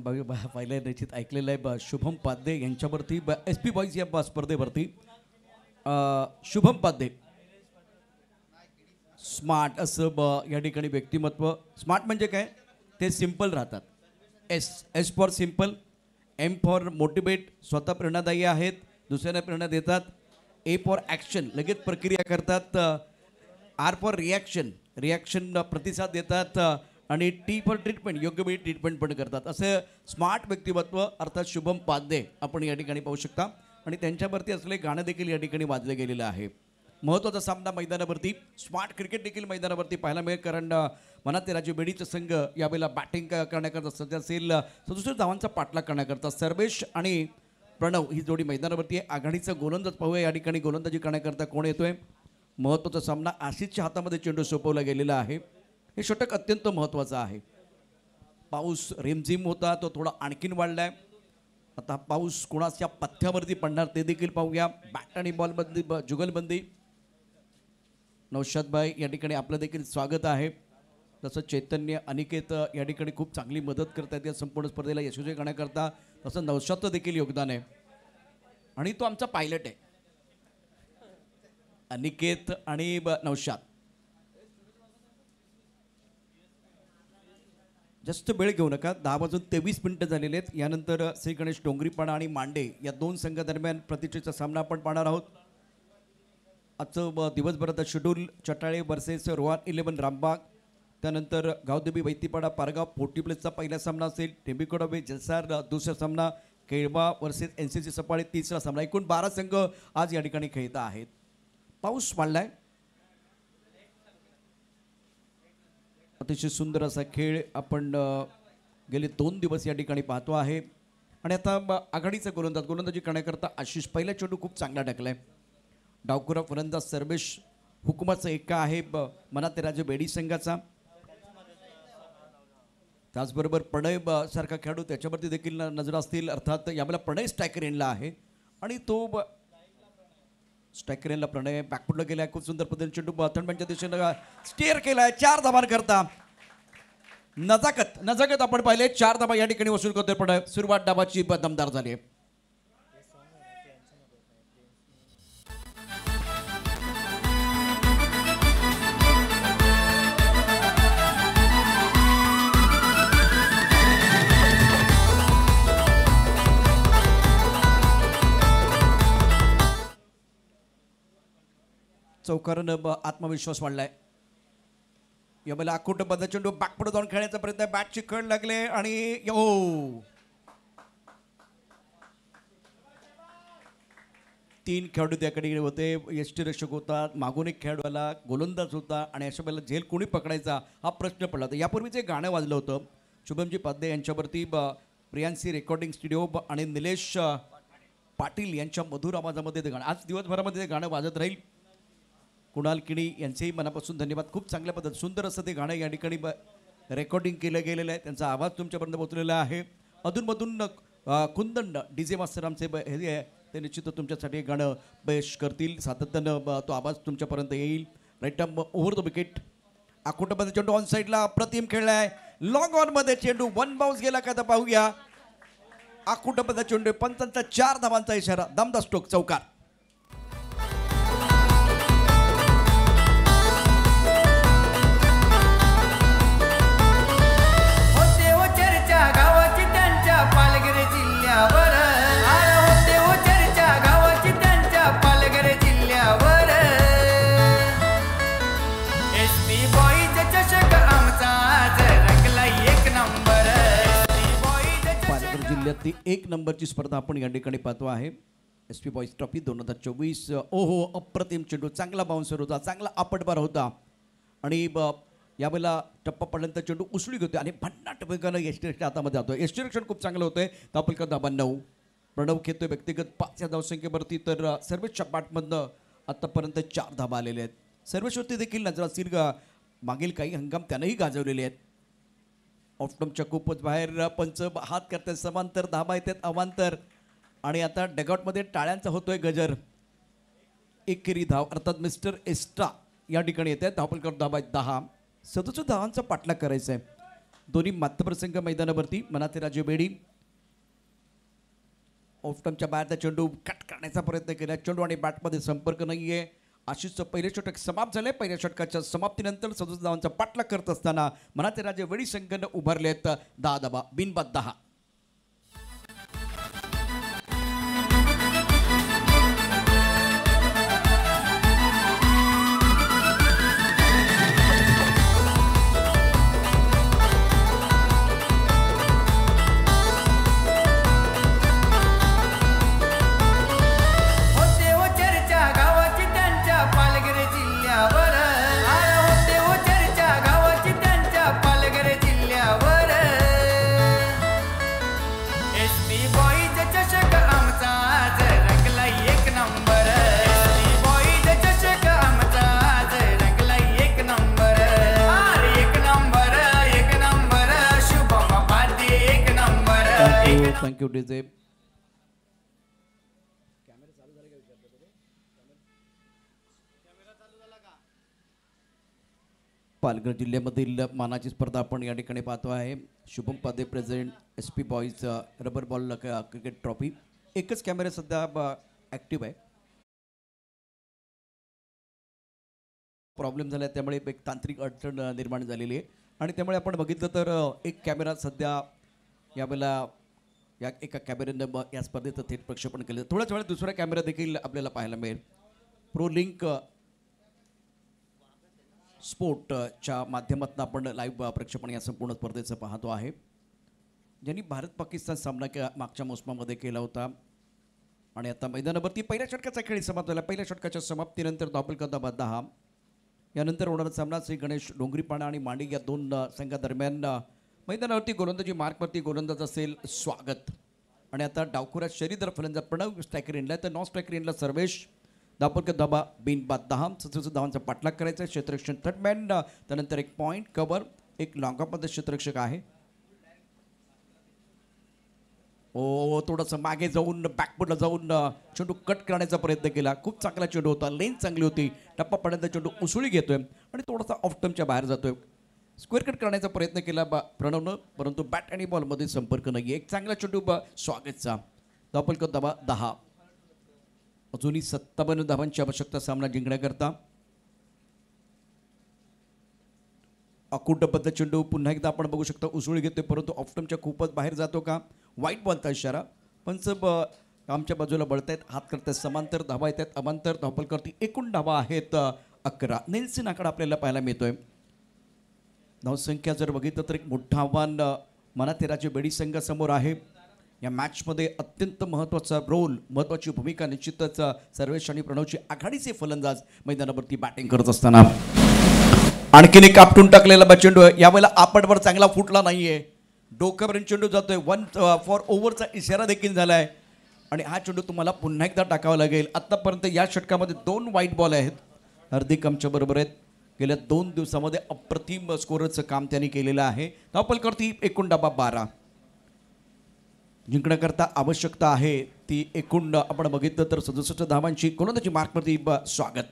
पाहिलं निश्चित ऐकलेलं आहे शुभम पाध्ये यांच्यावरती SP बॉईज या स्पर्धेवरती शुभम पाध्ये स्मार्ट असं या ठिकाणी व्यक्तिमत्व. स्मार्ट म्हणजे काय, ते सिम्पल राहतात. S for simple, M for motivate, स्वतः प्रेरणादायी आहेत, दुसऱ्यांना प्रेरणा देतात. A फॉर ॲक्शन, लगेच प्रक्रिया करतात. R फॉर रिॲक्शन प्रतिसाद देतात. आणि T फॉर ट्रीटमेंट, योग्य वेळी ट्रीटमेंट पण करतात. असं स्मार्ट व्यक्तिमत्व अर्थात शुभम पाध्ये आपण या ठिकाणी पाहू शकता. आणि त्यांच्यावरती असलेले गाणं देखील या ठिकाणी वाजलं गेलेलं आहे. महत्त्वाचा सामना मैदानावरती, स्मार्ट क्रिकेट देखील मैदानावरती पाहायला मिळेल. कारण मनात राजू बेडीचा संघ यावेळेला बॅटिंग करण्याकरता सध्या असेल. 67 धावांचा पाठलाग करण्याकरता सर्वेश आणि प्रणव ही जोडी मैदानावरती आहे. आघाडीचं गोलंदाज पाहूया या ठिकाणी गोलंदाजी करण्याकरता कोण येतोय. महत्त्वाचा सामना, आशिषच्या हातामध्ये चेंडू सोपवला गेलेला आहे. हे षटक अत्यंत महत्त्वाचं आहे. पाऊस रिमझिम होता, तो थोडा आणखीन वाढलाय. आता पाऊस कोणाच्या पथ्यावरती पडणार ते देखील पाहूया. बॅट आणि बॉलबंदी, जुगलबंदी. नौशादभाई या ठिकाणी आपलं देखील स्वागत आहे. तसं चैतन्य, अनिकेत या ठिकाणी खूप चांगली मदत करतात या संपूर्ण स्पर्धेला यशस्वी करण्याकरता. तसं नौशादचं देखील योगदान आहे. आणि तो आमचा पायलट आहे अनिकेत आणि नौशाद. जास्त वेळ घेऊ नका, 10:23 झालेले आहेत. यानंतर श्री गणेश डोंगरीपाडा आणि मांडे या दोन संघादरम्यान प्रतिष्ठेचा सामना आपण पाहणार आहोत. आजचं दिवसभराचं शेड्यूल, चटाळे वर्सेस रोहान 11 रामबाग. त्यानंतर गावदेवी वैतीपाडा पारगाव 40 प्लेसचा पहिला सामना असेल. टेंबिकोडावे जलसार दुसरा सामना. केळवा वर्सेस NCC सफाळे तिसरा सामना. एकूण 12 संघ आज या ठिकाणी खेळत आहेत. पाऊस वाढलाय. अतिशय सुंदर असा खेळ आपण गेले 2 दिवस या ठिकाणी पाहतो आहे. आणि आता आघाडीचा गोलंदाजी करण्याकरता आशिष. पहिला चेंडू खूप चांगला टाकलाय. डावखुरा फलंदाज सर्वेश, हुकुमाचा एका आहे मनात राजू बेडी संघाचा. त्याचबरोबर प्रणय सारखा खेळाडू त्याच्यावरती देखील नजर असतील. अर्थात यावेळेला प्रणय स्ट्रायकर एंडला आहे आणि तो स्ट्रायकर एंडला प्रणय बॅकफुटला गेलाय. खूप सुंदर पद्धतीने चेंडू थंडच्या दिशेनं स्टेअर केलाय. 4 धावा करता नजाकत आपण पाहिले. 4 धावा या ठिकाणी वसूल करतोय प्रणय. सुरुवात डावाची दमदार झाली आहे. चौकारानं आत्मविश्वास वाढलाय. यावेळेला अकुट बंद चेंडू बॅकपुढे जाऊन खेळण्याचा प्रयत्न. बॅटची कड लागले आणि 3 खेळाडू त्याकडे होते. यष्टीरक्षक होता, मागून एक खेळाडू आला, गोलंदाज होता. आणि अशा वेळेला झेल कोणी पकडायचा हा प्रश्न पडला होता. यापूर्वी जे गाणं वाजलं होतं शुभमजी पाध्ये यांच्यावरती प्रियांसी रेकॉर्डिंग स्टुडिओ आणि निलेश पाटील यांच्या मधुर आवाजामध्ये ते गाणं आज दिवसभरामध्ये ते गाणं वाजत राहील. कुणाल किणी यांचेही मनापासून धन्यवाद. खूप चांगल्या पद्धतीने सुंदर असं ते गाणं या ठिकाणी रेकॉर्डिंग केलं गेलेलं आहे. त्यांचा आवाज तुमच्यापर्यंत पोहोचलेला आहे. अधूनमधून कुंदन DJ मास्टर आमचे हे आहे, ते निश्चित तुमच्यासाठी गाणं पेश करतील. सातत्यानं तो आवाज तुमच्यापर्यंत येईल. Right over the wicket. आकुटमध्ये चेंडू ऑन साईडला अप्रतिम खेळलाय. लॉंग ऑनमध्ये चेंडू 1 बाउन्स गेला का तर पाहूया. आकुटमध्ये चेंडू, पंचांचा 4 धावांचा इशारा. दमदार स्ट्रोक, चौकार. जिल्ह्यातली 1 नंबरची स्पर्धा आपण या ठिकाणी पाहतो आहे. SP boys trophy 2024. ओहो, अप्रतिम चेंडू, चांगला बाउन्सर होता, चांगला आपटबार होता. आणि यावेळेला टप्पा पडल्यानंतर चेंडू उसळी होते आणि भन्नाट वेगानं यष्टीरक्षण हातामध्ये जातोय. यष्टीरक्षण खूप चांगलं होतंय. धावफलक धाबा 9. प्रणव खेळतोय व्यक्तिगत 5 या धावसंख्येवरती. तर सर्वेशच्या बॅटमधनं आतापर्यंत 4 धाबा आलेले आहेत. सर्वेशवरती देखील नजर असतील मागील काही हंगाम त्यानंही गाजवलेले आहेत. ऑफ्टमच्या खूपच बाहेर पंच हात करतात. समांतर धाबा येतात, अवांतर. आणि आता डगआउटमध्ये टाळ्यांचा होतोय गजर. एकेरी धाव अर्थात मिस्टर एस्ट्रा या ठिकाणी येत आहेत. धावफलक धाबा 10. 67 धावांचा पाठलाग करायचा आहे. दोन्ही माध्यप्रसंग मैदानावरती. मनाचे राजे बेडी ऑफटमच्या बाहेरचा चेंडू कट करण्याचा प्रयत्न केला. चेंडू आणि बॅटमध्ये संपर्क नाहीये. आशिषचं पहिले षटक समाप्त झालंय. पहिल्या षटकाच्या समाप्तीनंतर 67 धावांचा पाठलाग करत असताना मनाचे राजे वेडी संघानं उभारले आहेत 10 धावा बिनबाद 10. Thank you DJ. पालघर जिल्ह्यामधील मानाची स्पर्धा आपण या ठिकाणी पाहतो आहे. शुभम पादे president SP boys rubber ball cricket trophy. एकच कॅमेरा सध्या ॲक्टिव्ह आहे. प्रॉब्लेम झाला त्यामुळे एक तांत्रिक अडचण निर्माण झालेली आहे आणि त्यामुळे आपण बघितलं तर एक कॅमेरा सध्या यावेळेला या एका कॅमेऱ्यानं या स्पर्धेचं थेट प्रक्षेपण केलं. थोड्याच वेळात दुसरा कॅमेरा देखील आपल्याला पाहायला मिळेल. प्रो लिंक स्पोर्टच्या माध्यमातून आपण लाईव्ह प्रक्षेपण या संपूर्ण स्पर्धेचं पाहतो आहे. ज्यांनी भारत पाकिस्तान सामना मागच्या मोसमामध्ये केला होता आणि आता मैदानावरती पहिल्या षटकाचा खेळ समाप्त झाला. पहिल्या षटकाच्या समाप्तीनंतर धावफलक 10. यानंतर होणारा सामना श्री गणेश डोंगरीपाडा आणि मांडी या दोन संघादरम्यान मैदानावरती गोलंदाजी मार्कवरती गोलंदाज असेल स्वागत. आणि आता डावखुऱ्यात शरीदर फलंदाज प्रणव स्ट्रायकर इनला तर नॉन स्ट्रायकर इनला सर्वेश. धावफलक धाबा बिनबाद 10. 67 धावांचा पाठलाग करायचा. क्षेत्ररक्षण थर्डमॅन त्यानंतर एक पॉईंट कव्हर एक लॉंगामध्ये क्षेत्ररक्षक आहे. थोडंसं मागे जाऊन बॅकफुटला जाऊन चेंडू कट करण्याचा प्रयत्न केला. खूप चांगला चेंडू होता. लेन चांगली होती. टप्पा पडण्याचा चेंडू उसळी घेतोय आणि थोडासा ऑफ टर्मच्या बाहेर जातोय. स्क्वेअर कट करण्याचा प्रयत्न केला प्रणवनं परंतु बॅट आणि बॉलमध्ये संपर्क नाही. एक चांगला चेंडू स्वागतचा. धावफलक धाबा 10. अजूनही 57 धावांची आवश्यकता सामना जिंकण्याकरता. अकुटबद्ध चेंडू पुन्हा एकदा आपण बघू शकता उसळी घेतोय परंतु ऑफटमच्या खूपच बाहेर जातो का. वाईट बॉलचा इशारा. पंच आमच्या बाजूला बळतायत. हात करतायत. समांतर धावा येत आहेत. अमांतर धावफलकावरती एकूण धावा आहेत 11. नेल्सन आकडा आपल्याला पाहायला मिळतोय. धावसंख्या जर बघितलं तर एक मोठं आव्हान मनातेराचे बेडी संघासमोर आहे. या मॅचमध्ये अत्यंत महत्त्वाचा रोल महत्त्वाची भूमिका निश्चितच सर्वेश आणि प्रणवची आघाडीचे फलंदाज मैदानावरती बॅटिंग करत असताना. आणखीन एक आपटून टाकलेला चेंडू यावेळेला आपटवर चांगला फुटला नाहीये. डोक्यावरून चेंडू जातोय. 1 फॉर ओव्हरचा इशारा देखील झालाय आणि हा चेंडू तुम्हाला पुन्हा एकदा टाकावा लागेल. आतापर्यंत या षटकामध्ये 2 वाईट बॉल आहेत. हार्दिक आमच्या बरोबर आहेत. गेल्या 2 दिवसामध्ये अप्रतिम स्कोररचं काम त्यांनी केलेलं आहे. धावफलकावरती एकूण धावा 12. जिंकण्याकरता आवश्यकता आहे ती एकूण आपण बघितलं तर 67 धावांची गोलंदाजी मार्कवरती स्वागत.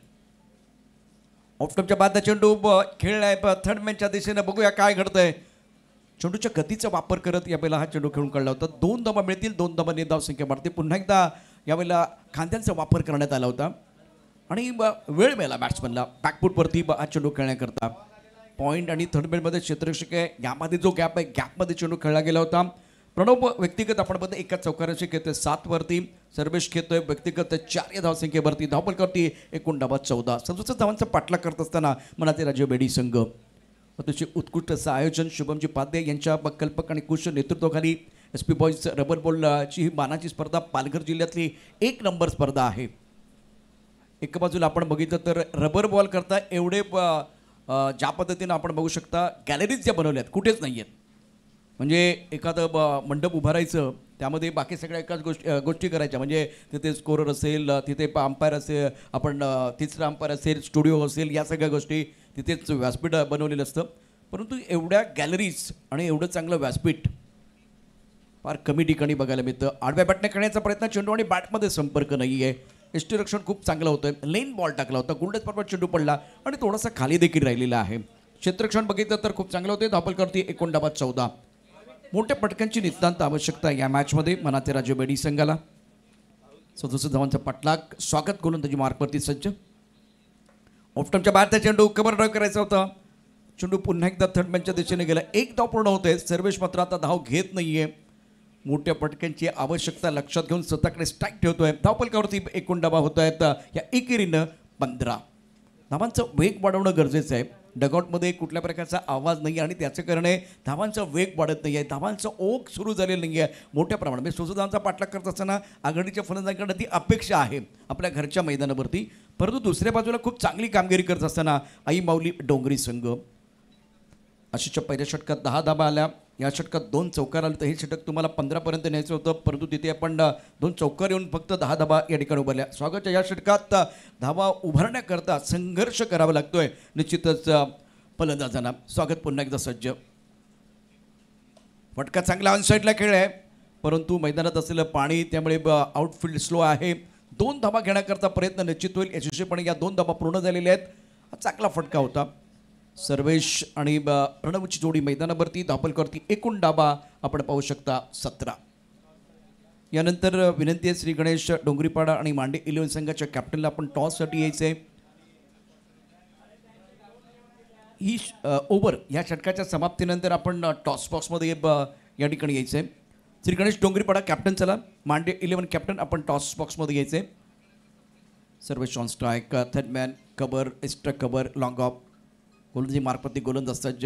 ऑफटमच्या बादचा चेंडू खेळलाय थर्डमॅनच्या दिशेने. बघूया काय घडतंय. चेंडूच्या गतीचा वापर करत यावेळेला हा चेंडू खेळून काढला होता. 2 धावा मिळतील. 2 धावांनी धावसंख्या वाढते. पुन्हा एकदा यावेळेला खांद्यांचा वापर करण्यात आला होता आणि वेळ मिळाला बॅट्समनला बॅकफुटवरती हा चेंडू खेळण्याकरता. पॉईंट आणि थर्डमॅनमध्ये क्षेत्ररक्षक आहे. यामध्ये जो गॅप आहे गॅपमध्ये चेंडू खेळला गेला होता. प्रणव व्यक्तिगत आपण बघतो एका चौकाराशी खेळतोय 7 वरती. सर्वेश खेळतोय व्यक्तिगत 4 या धावसंख्येवरती. धावफलकावरती एकूण धावा 14. 67 धावांचा पाठलाग करत असताना मनाते राजे बेडी संघ अतिशय उत्कृष्ट असं आयोजन शुभमजी पाध्ये यांच्या कल्पक आणि कुश नेतृत्वाखाली SP बॉईज रबर बॉलची ही मानाची स्पर्धा पालघर जिल्ह्यातली 1 नंबर स्पर्धा आहे. एका बाजूला आपण बघितलं तर रबर बॉल करता एवढे ज्या पद्धतीनं आपण बघू शकता गॅलरीज ज्या बनवल्यात कुठेच नाही आहेत. म्हणजे एखादं मंडप उभारायचं त्यामध्ये बाकी सगळ्या एकाच गोष्टी करायच्या. म्हणजे तिथे स्कोरर असेल, तिथे अंपायर असेल, आपण तिसरा अंपायर असेल, स्टुडिओ असेल, या सगळ्या गोष्टी तिथेच व्यासपीठ बनवलेलं असतं. परंतु एवढ्या गॅलरीज आणि एवढं चांगलं व्यासपीठ फार कमी ठिकाणी बघायला मिळतं. आडव्या बॅटने करण्याचा प्रयत्न. चेंडू आणि बॅटमध्ये संपर्क नाही आहे. यष्टीरक्षण खूप चांगलं होतं. लेन बॉल टाकला होता. गुंडच बरोबर चेंडू पडला आणि थोडासा खाली देखील राहिलेला आहे. क्षेत्रक्षण बघितलं तर खूप चांगलं होते. धावपल करते 14. मोठ्या पटकांची नितांत आवश्यकता या मॅचमध्ये मनाचे राजे बेडी संघाला. 67 धावांचा पाठलाग. स्वागत गोलंदाजी मार्कवरती सज्ज. ऑफ्टमच्या बाहेरचा चेंडू कव्हर ड्राईव्ह करायचा होता. चेंडू पुन्हा एकदा थर्ड मॅनच्या दिशेने गेला. एक धाव पूर्ण होते. सर्वेश मात्र आता धाव घेत नाहीये. मोठ्या पटक्यांची आवश्यकता लक्षात घेऊन स्वतःकडे स्ट्राईक ठेवतोय. धावपलकावरती 19 होत आहेत. या एकेरीनं 15 धावांचा वेग वाढवणं गरजेचं आहे. डगआउटमध्ये कुठल्या प्रकारचा आवाज नाही आणि त्याचं कारण आहे धावांचा वेग वाढत नाही आहे. धावांचा ओघ सुरू झालेला नाही आहे मोठ्या प्रमाणात. म्हणजे 66 धावांचा पाठलाग करत असताना आघाडीच्या फलंदाजांकडे ती अपेक्षा आहे आपल्या घरच्या मैदानावरती. परंतु दुसऱ्या बाजूला खूप चांगली कामगिरी करत असताना आई माऊली डोंगरी संघ. आशिषच्या पहिल्या षटकात 10 धाबा आल्या. या षटकात 2 चौकार आले. तर हे षटक तुम्हाला 15 पर्यंत न्यायचं होतं, परंतु तिथे आपण 2 चौकार येऊन फक्त 10 धाबा या ठिकाणी उभारल्या. स्वागतच्या या षटकात धाबा उभारण्याकरता संघर्ष करावा लागतोय निश्चितच फलंदाजांना. स्वागत पुन्हा एकदा सज्ज. फटका चांगला ऑनसाईडला खेळ आहे, परंतु मैदानात असलेलं पाणी त्यामुळे आउटफील्ड स्लो आहे. 2 धाबा घेण्याकरता प्रयत्न निश्चित होईल. यशस्वीपणे या 2 धाबा पूर्ण झालेल्या आहेत. हा चांगला फटका होता. सर्वेश आणि प्रणवची जोडी मैदानावरती. धावपलकावरती एकूण डाबा आपण पाहू शकता 17. यानंतर विनंती आहे श्री गणेश डोंगरीपाडा आणि मांडे 11 संघाच्या कॅप्टनला आपण टॉससाठी यायचं आहे. ही ओव्हर या षटकाच्या समाप्तीनंतर आपण टॉस बॉक्समध्ये या ठिकाणी यायचं आहे. श्री गणेश डोंगरीपाडा कॅप्टन चला. मांडे 11 कॅप्टन आपण टॉस बॉक्समध्ये यायचं आहे. Sarvesh on strike. Third man कबर एक्स्ट्रा कबर लॉंग ऑफ. गोलंदाजी मार्कवरती गोलंदाज सज्ज.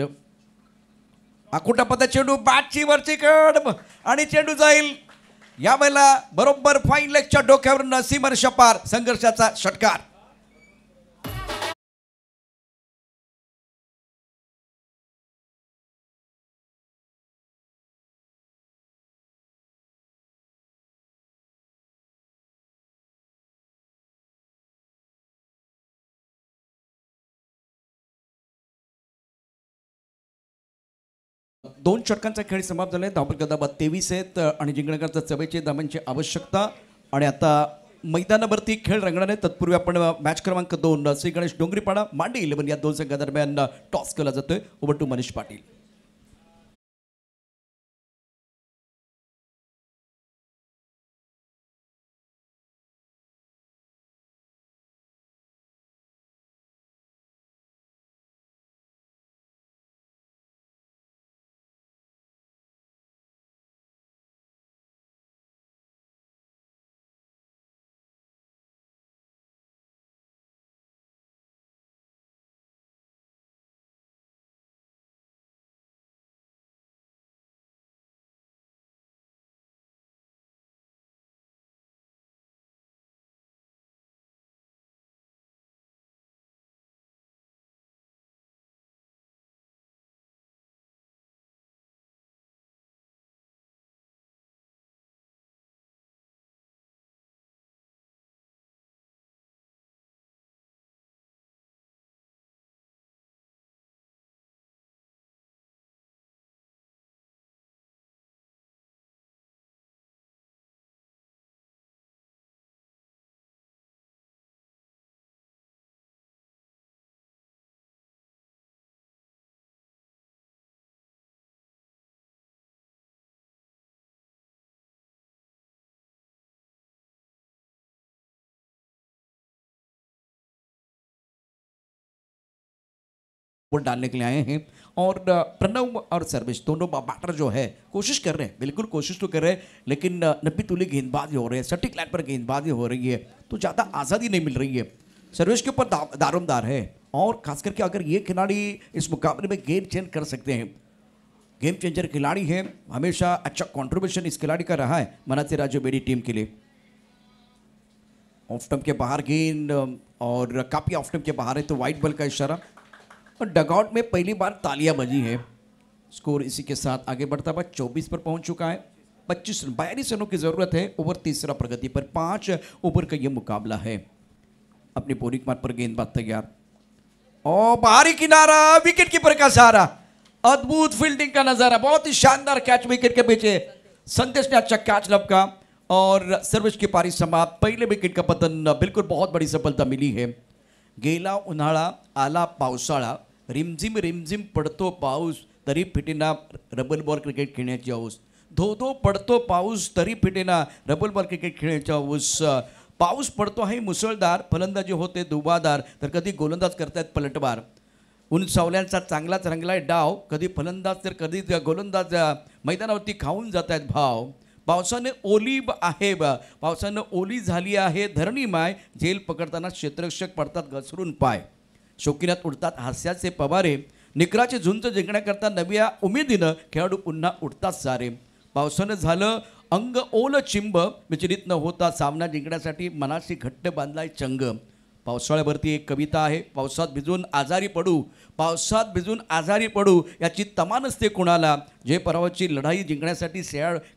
आकुटा पदा चेंडू बॅटची वरची कड आणि चेंडू जाईल यावेळेला बरोबर फाईन लेगच्या डोक्यावरून सीमारेषा पार. संघर्षाचा षटकार. दोन षटकांचा खेळ समाप्त झाला आहे. धावपल धाबा 23 आहेत आणि जिंकण्याकरता 44 धावांची आवश्यकता. आणि आता मैदानावरती खेळ रंगणार आहे. तत्पूर्वी आपण मॅच क्रमांक 2 श्री गणेश डोंगरीपाडा मांडे 11 या 2 संघादरम्यान टॉस केला जातोय. Over two Manish Patil. वो डालने के लिए आए हैं और प्रणव और सर्वेश दोनों बैटर जो है कोशिश कर रहे हैं, बिल्कुल कोशिश तो कर रहे हैं, लेकिन नब्बी तुली गेंदबाजी हो रही है. सटीक लाइन पर गेंदबाजी हो रही है तो ज़्यादा आज़ादी नहीं मिल रही है. सर्वेश के ऊपर दारोमदार है और खास करके अगर ये खिलाड़ी इस मुकाबले में गेम चेंज कर सकते हैं. गेम चेंजर खिलाड़ी है. हमेशा अच्छा कॉन्ट्रीब्यूशन इस खिलाड़ी का रहा है मनाते राजू बेड़ी टीम के लिए. ऑफ स्टंप के बाहर गेंद और काफ़ी ऑफ स्टंप के बाहर है तो वाइट बॉल का इशारा. और डगआउट में पहली बार तालियां बजी है. स्कोर इसी के साथ आगे बढ़ता हुआ 24 पर पहुंच चुका है. 42 रनों की ज़रूरत है. ओवर तीसरा प्रगति पर 5 ओवर का यह मुकाबला है. अपनी बोलिंग मार्ग पर गेंदबाज तैयार और बाहरी किनारा. विकेट कीपर का सहारा. अद्भुत फील्डिंग का नजारा. बहुत ही शानदार कैच विकेट के पीछे. संदेश ने अच्छा कैच लपका और सर्वेश की पारी समाप्त. पहले विकेट का पतन. बिल्कुल बहुत बड़ी सफलता मिली है. गेला उन्हाळा आला पावसाळा रिमझिम रिमझिम पडतो पाऊस तरी फिटेना रबल बॉल क्रिकेट खेळण्याची हौस. धो धो पडतो पाऊस तरी फिटेना रबल बॉल क्रिकेट खेळण्याची हौस. पाऊस पडतो आहे मुसळधार, फलंदाजी होते दुबादार, तर कधी गोलंदाज करतायत पलटवार. सावल्यांचा चांगलाच रंगलाय डाव, कधी फलंदाज तर कधी गोलंदाज मैदानावरती खाऊन जात आहेत भाव. पावसाने ओली आहे पावसानं ओली झाली आहे धरणी माय, झेल पकडताना क्षेत्ररक्षक पडतात घसरून पाय. शौकीनात उडतात हास्याचे पवारे, निकराचे झुंज जिंकण्याकरता नव्या उमेदीनं खेळाडू पुन्हा उठतात सारे. पावसानं झालं अंग ओल चिंब, विचलित न होता सामना जिंकण्यासाठी मनाशी घट्ट बांधलाय चंग. पावसाळ्यावरती एक कविता आहे, पावसात भिजून आजारी पडू, पावसात भिजून आजारी पडू याची तमा नसते कुणाला. जे पराभवाची लढाई जिंकण्यासाठी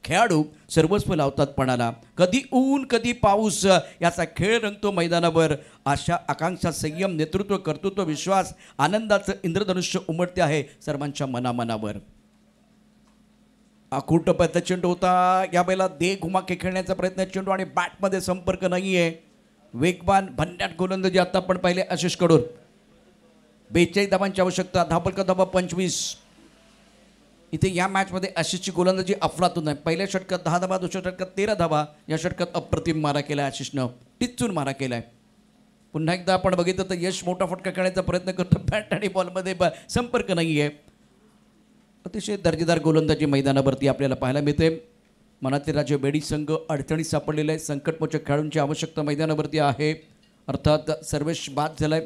खेळाडू सर्वस्व लावतात पणाला. कधी ऊन कधी पाऊस याचा खेळ रंगतो मैदानावर. आशा आकांक्षा संयम नेतृत्व कर्तृत्व विश्वास आनंदाचं इंद्रधनुष्य उमटते आहे सर्वांच्या मनामनावर. आखूट टप्प्यातला चेंडू होता, या वेळेला दे घुमाके खेळण्याचा प्रयत्न, चेंडू आणि बॅटमध्ये संपर्क नाही आहे. वेगवान भन्नाट गोलंदाजी आता आपण पाहिले आशिष कडून. 42 धावांची आवश्यकता, धावफलक धावा 25. इथे या मॅचमध्ये आशिषची गोलंदाजी अफलातून आहे. पहिल्या षटकात 10 धावा, दुसऱ्या षटकात 13 धावा. या षटकात अप्रतिम मारा केला आशिषनं, टिच्चून मारा केलाय. पुन्हा एकदा आपण बघितलं तर यश मोठा फटका खेळण्याचा प्रयत्न करतो, बॅट आणि बॉलमध्ये संपर्क नाही आहे. अतिशय दर्जेदार गोलंदाजी मैदानावरती आपल्याला पाहायला मिळते. मनातील राजे बेडी संघ अडचणीत सापडलेला आहे. संकटमोचक खेळाडूंची आवश्यकता मैदानावरती आहे. अर्थात सर्वेश बाद झालाय,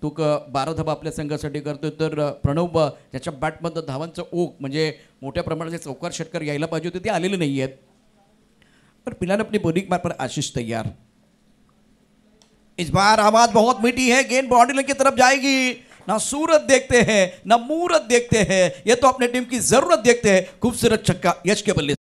तो 12 धावा आपल्या संघासाठी करतोय. तर प्रणव ज्याच्या बॅटमधनं धावांचं ओघ म्हणजे मोठ्या प्रमाणाचे चौकार षटकार यायला पाहिजे होते ते आलेले नाही आहेत. पर फिलहाल अपनी बॉलिंग मार पर आशीष तैयार. इस बार आवाज बहुत मीठी है, गेंद बाउंड्री लाइन की तरफ जाएगी. ना सूरत देखते हैं ना मूरत देखते हैं, ये तो अपने टीम की जरूरत देखते हैं. खूबसूरत छक्का यश के बल्ले.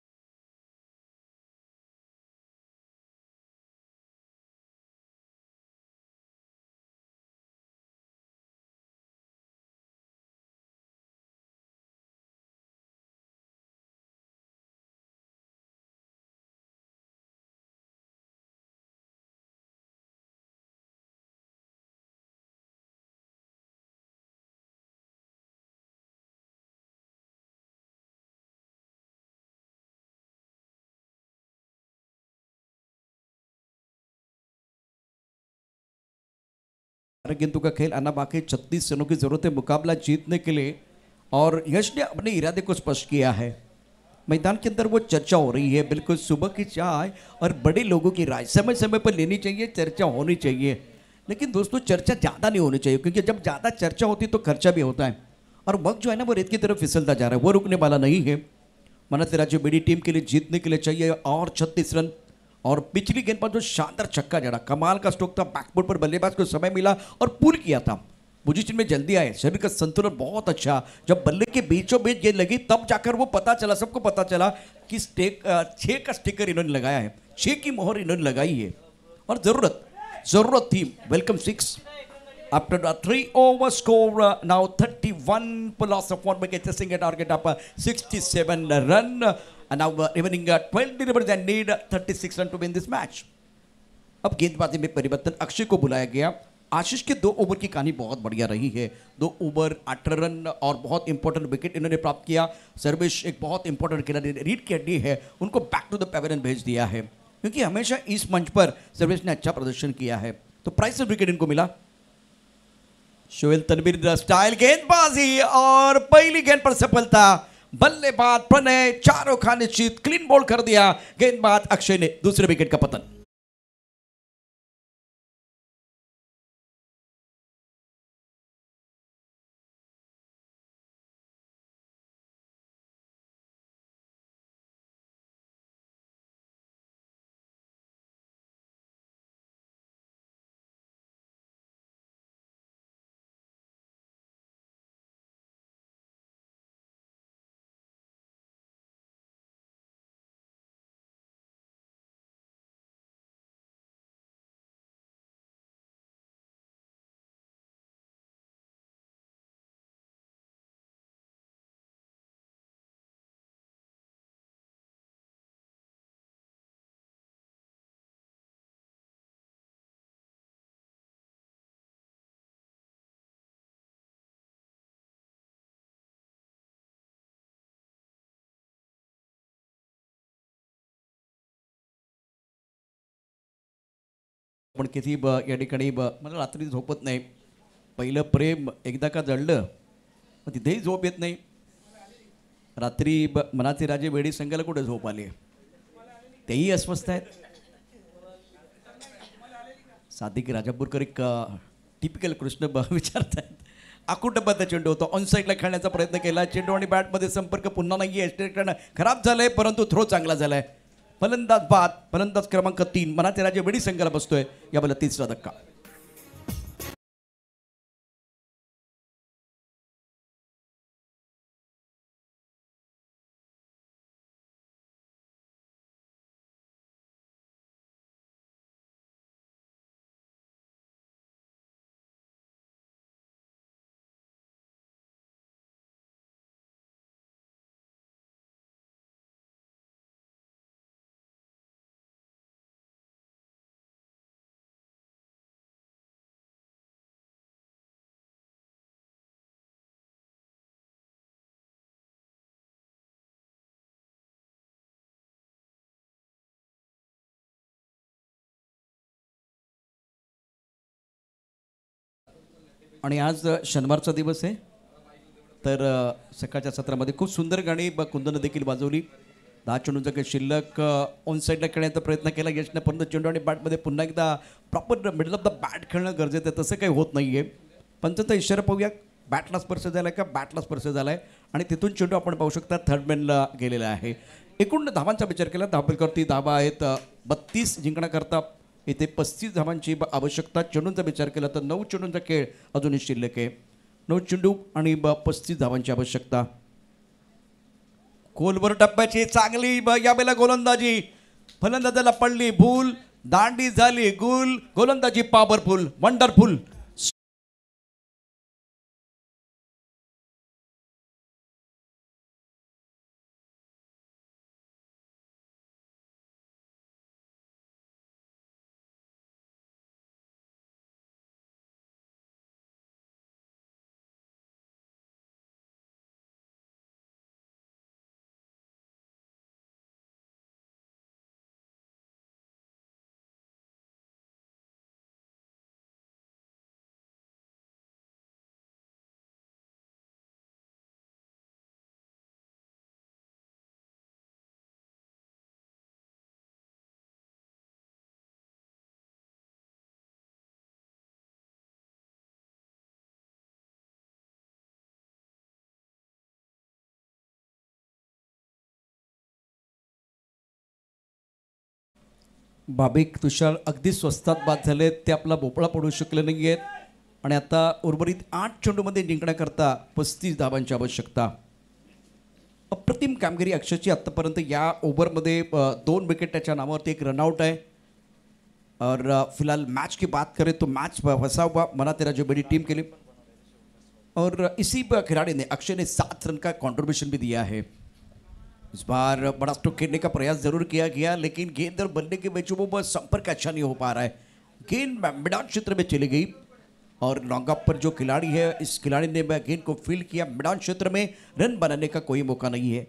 गेंदों का खेल आना बाकी 36 रनों की जरूरत है मुकाबला जीतने के लिए, और यश ने अपने इरादे को स्पष्ट किया है. मैदान के अंदर वो चर्चा हो रही है, बिल्कुल सुबह की चाय और बड़े लोगों की राय समय समय पर लेनी चाहिए, चर्चा होनी चाहिए. लेकिन दोस्तों चर्चा ज़्यादा नहीं होनी चाहिए, क्योंकि जब ज़्यादा चर्चा होती है तो खर्चा भी होता है, और वक्त जो है ना वो रेत की तरफ फिसलता जा रहा है, वो रुकने वाला नहीं है. मनाते राज्य बड़ी टीम के लिए जीतने के लिए चाहिए और 36 रन. और पिछली गेंद पर जो शानदार छक्का जड़ा, कमाल का स्ट्रोक था, बैकबोर्ड पर बल्लेबाज को समय मिला और पुल किया था. पोजीशन में जल्दी आए, शरीर का संतुलन बहुत अच्छा. जब बल्ले के बीचों बीच गेंद लगी तब जाकर वो पता चला, सबको पता चला कि 6 का स्टिकर इन्होंने लगाया है, 6 की मोहर इन्होंने लगाई है. और जरूरत थी. Welcome 6 after the 3 over score. Now 31 plus of 1 wicket, chasing a target up 67 run. And now remaining 12 deliveries and need 36 run to win this match. अब गेंदबाजी में परिवर्तन, अक्षय को बुलाया गया. आशीष के 2 ओवर की कहानी बहुत बढ़िया रही है. 2 ओवर 8 रन और बहुत इंपॉर्टेंट विकेट इन्होंने प्राप्त किया. सर्वेश एक बहुत इंपॉर्टेंट खिलाड़ी, रीड की हड्डी है, उनको बैक टू द पेविलियन भेज दिया है, क्योंकि हमेशा इस मंच पर सर्वेश ने अच्छा प्रदर्शन किया है. तो प्राइस ऑफ विकेट इनको मिला. शोएल तनवीर स्टाइल गेंदबाजी और पहली गेंद पर सफलता. बल्लेबाज प्रणय चारों खाने चित क्लीन बॉल कर दिया. गेंदबाज अक्षय ने दूसरे विकेट का पतन. पण किती या ठिकाणी मला रात्री झोपत नाही. पहिलं प्रेम एकदा का जळलं मग तिथेही झोप येत नाही. रात्री मनाचे राजे वेडी संघाला कुठे झोप आली, तेही अस्वस्थ आहेत. सादिक राजापूरकर एक टिपिकल कृष्ण विचारतायत. आकुटबद्ध चेंडू होतो, ऑन साईडला खेळण्याचा प्रयत्न केला. चेंडू आणि बॅटमध्ये संपर्क पुन्हा नाही आहे. खराब झालंय, परंतु थ्रो चांगला झालाय. फलंदाज बाद, फलंदाज क्रमांक 3 मनाचे राजे वेडी संघाला बसतोय. या बला 3रा धक्का. आणि आज शनिवारचा दिवस आहे, तर सकाळच्या सत्रामध्ये खूप सुंदर गाणी कुंदनं देखील वाजवली. 10 चेंडूंचा काही शिल्लक ऑन साईडला खेळण्याचा प्रयत्न केला यशनं, परंतु चेंडू आणि बॅटमध्ये पुन्हा एकदा proper middle of the bat खेळणं गरजेचं आहे. तसं काही होत नाही आहे. पंचाचा इशारा पाहूया. बॅटला स्पर्श झाला का, बॅटला स्पर्श झाला आहे आणि तिथून चेंडू आपण पाहू शकता थर्डमॅनला गेलेला आहे. एकूण धावांचा विचार केला, धावपलकरती धावा आहेत 32 जिंकण्याकरता. इथे 35 धावांची आवश्यकता. चेंडूंचा विचार केला तर 9 चेंडूंचा खेळ अजूनही शिल्लक आहे. 9 चेंडू आणि 35 धावांची आवश्यकता. खोलवर टप्प्याची चांगली यावेळेला गोलंदाजी, फलंदाजाला पडली भूल, दांडी झाली गुल, गोलंदाजी पॉवरफुल, वंडरफुल. भाविक तुषार अगदी स्वस्तात बाद झाले, ते आपला भोपळा पडू शकले नाही आहेत. आणि आता उर्वरित 8 चेंडूमध्ये जिंकण्याकरता 35 धावांची आवश्यकता. अप्रतिम कामगिरी अक्षरची आत्तापर्यंत या ओव्हरमध्ये 2 विकेट त्याच्या नावावरती, 1 रनआउट है. और फिलहाल मैच की बात करें तो मैच फंसा हुआ मना तेरा जो बड़ी टीम के लिए, और इसी खिलाड़ी ने अक्षय ने 7 रन का कंट्रीब्यूशन भी दिया है. इस बार बड़ा स्ट्रोक खेलने का प्रयास जरूर किया गया, लेकिन गेंद और बल्ले के बीच वो संपर्क अच्छा नहीं हो पा रहा है. गेंद मैदान क्षेत्र में चली गई और लॉन्ग ऑफ पर जो खिलाड़ी है, इस खिलाड़ी ने गेंद को फील्ड किया. मैदान क्षेत्र में रन बनाने का कोई मौका नहीं है.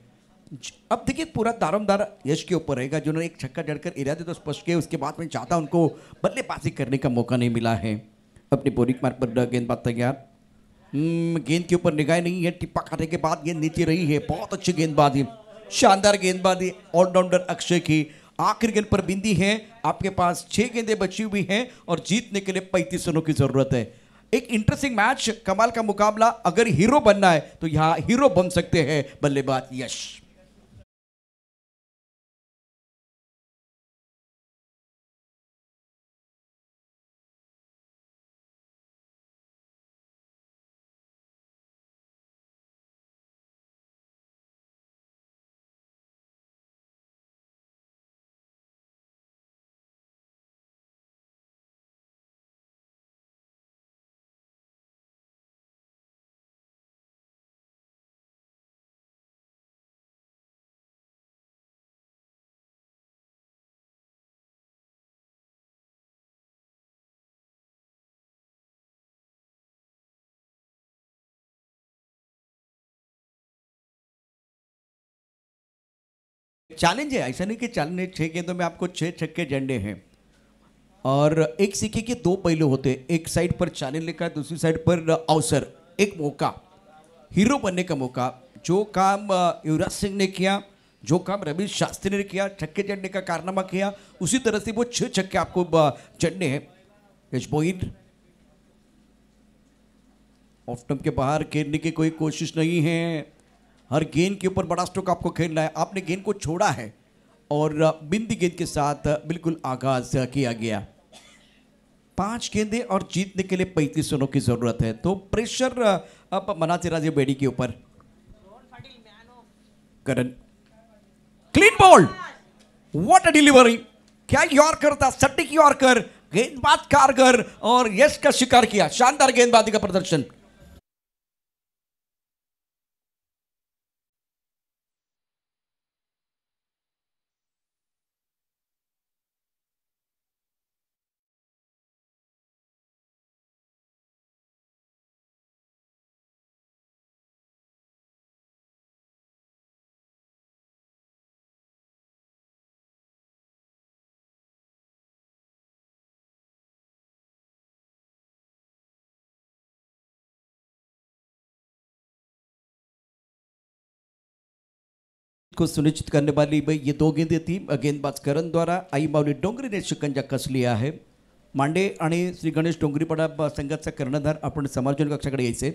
अब देखिए पूरा दारोमदार यश के ऊपर रहेगा, जिन्होंने एक छक्का जड़कर इरादे तो स्पष्ट किए, उसके बाद में चाहता उनको बल्लेबाजी करने का मौका नहीं मिला है. अपनी बोरिक मार्ग पर गेंदबाज तैयार. गेंद के ऊपर निगाह नहीं है, टिप्पा खाने के बाद गेंद नीचे रही है. बहुत अच्छी गेंदबाजी, शानदार गेंदबाजी ऑलराउंडर अक्षय की. आखिरी गेंद पर बिंदी है. आपके पास 6 गेंदें बची हुई हैं और जीतने के लिए 35 रनों की जरूरत है. एक इंटरेस्टिंग मैच, कमाल का मुकाबला. अगर हीरो बनना है तो यहाँ हीरो बन सकते हैं बल्लेबाज यश. चैलेंज है, ऐसा नहीं कि चैलेंज 6 गेंदों में आपको 6 छक्के झंडे हैं. और एक सिक्के के दो पहलू होते, एक साइड पर चैनल लिखा है, दूसरी साइड पर अवसर, एक मौका, हीरो बनने का मौका। जो काम युवराज सिंह ने किया, जो काम रवि शास्त्री ने किया, छक्के जड़ने का कारनामा किया, उसी तरह से वो 6 छक्के आपको जड़ने हैं। यशबोइन ऑफ स्टंप के बाहर खेलने की कोई कोशिश नहीं है, हर गेंद के ऊपर बड़ा स्ट्रोक आपको खेलना है। आपने गेंद को छोड़ा है और बिंदी गेंद के साथ बिल्कुल आगाज किया गया। 5 गेंदें और जीतने के लिए 35 रनों की जरूरत है, तो प्रेशर अब मनाचे राजे बेड़ी के ऊपर। Karan clean ball, what a delivery, क्या यॉर्कर था, सटीक यॉर्कर, गेंदबाज कारगर और यश का शिकार किया। शानदार गेंदबाजी का प्रदर्शन। को सुनिश्चित करने वाली भाई ये 2 गेंदें थी गेंदबाज करण द्वारा। आई माऊली डोंगरे ने शिकंजा कस लिया आहे। मांडे आणि श्री गणेश डोंगरीपाडा संघाचा कर्णधार आपण समालोचन कक्षाकडे यायचे।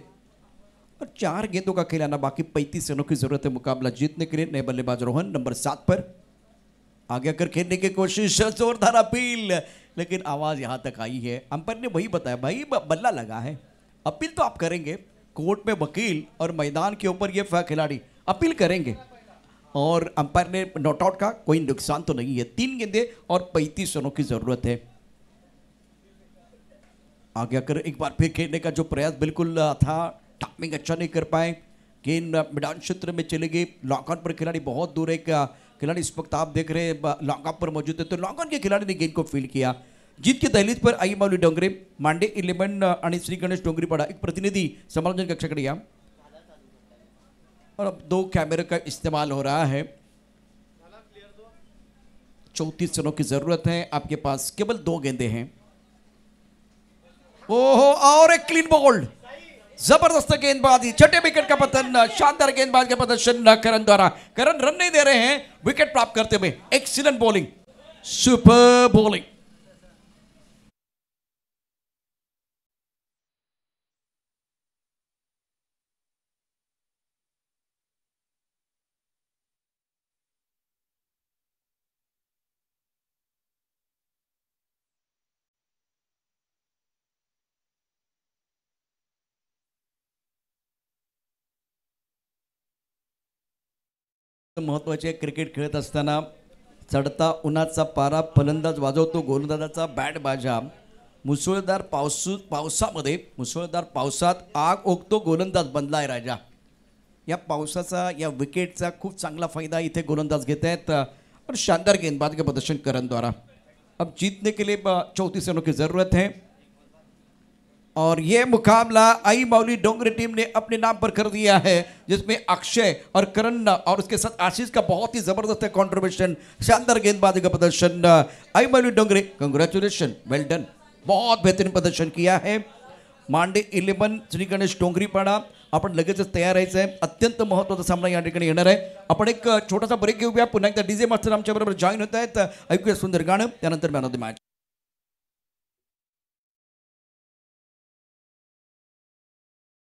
और 4 गेंदों का खेल आना बाकी, 35 रनों की जरूरत है मुकाबला जीतने के लिए। नए बल्लेबाज रोहन नंबर 7 पर आगे आकर खेलने की कोशिश, जोरदार अपील, लेकिन आवाज यहां तक आई है। अंपायर ने वही बताया, भाई बल्ला लगा है, अपील तो आप करेंगे, कोर्ट में वकील और मैदान के ऊपर ये खिलाड़ी अपील करेंगे। और अंपायर ने नॉट आउट का, कोई नुकसान तो नहीं है। 3 गेंदें और 35 रनों की जरूरत है। आगे आकर एक बार फिर खेलने का जो प्रयास बिल्कुल था, टाइमिंग अच्छा नहीं कर पाए, गेंद मैदान क्षेत्र में चले गई। लॉन्ग ऑन पर खिलाड़ी बहुत दूर, एक खिलाड़ी इस वक्त आप देख रहे हैं लॉन्ग ऑन पर मौजूद है, तो लॉन्ग ऑन के खिलाड़ी ने गेंद को फील्ड किया। जीत की दहलीज पर आई माऊली डोंगरे, मांडे 11 आणि श्री गणेश डोंगरीपाडा। एक प्रतिनिधि समालोचन कक्षाकडे या। और अब 2 कैमरे का इस्तेमाल हो रहा है। 34 रनों की जरूरत है, आपके पास केवल 2 गेंदें हैं। ओहो, और एक क्लीन बॉल, जबरदस्त गेंदबाजी, छठे विकेट का पतन, शानदार गेंदबाज का प्रदर्शन करण द्वारा। करण रन नहीं दे रहे हैं, विकेट प्राप्त करते हुए। Excellent bowling, super bowling. महत्वाचे क्रिकेट खेळत असताना चढता उन्हाचा पारा, फलंदाज वाजवतो गोलंदाजाचा बॅट बाजा। मुसळधार मुसळधार पावसात आग ओकतो गोलंदाज बनलाय राजा। या पावसाचा, या विकेटचा खूप चांगला फायदा इथे गोलंदाज घेत आहेत। और शानदार गेंदबाजी का प्रदर्शन करण द्वारा। अब जीतने के लिए 34 रनों की जरूरत है। और ये मुकाबला आई माऊली डोंगरे टीम ने अपने नाम पर कर दिया है, जिसमें अक्षय और करण और उसके साथ आशीष का बहुत ही जबरदस्त है कंट्रीब्यूशन। शानदार गेंदबाजी का प्रदर्शन आई माऊली डोंगरे, कंग्रेचुलेशन, वेल डन, बहुत बेहतरीन प्रदर्शन किया है। मांडे 11 श्री गणेश डोंगरीपाडा। आपण लगेचच तयार राहायचं आहे, अत्यंत महत्त्वाचा सामना या ठिकाणी येणार आहे। आपण एक छोटासा ब्रेक घेऊया, पुन्हा एकदा डीजे मास्टर आमच्या बरोबर जॉईन होत आहेत। ऐकूया सुंदर गाणं, त्यानंतर मॅन ऑफ द मॅच।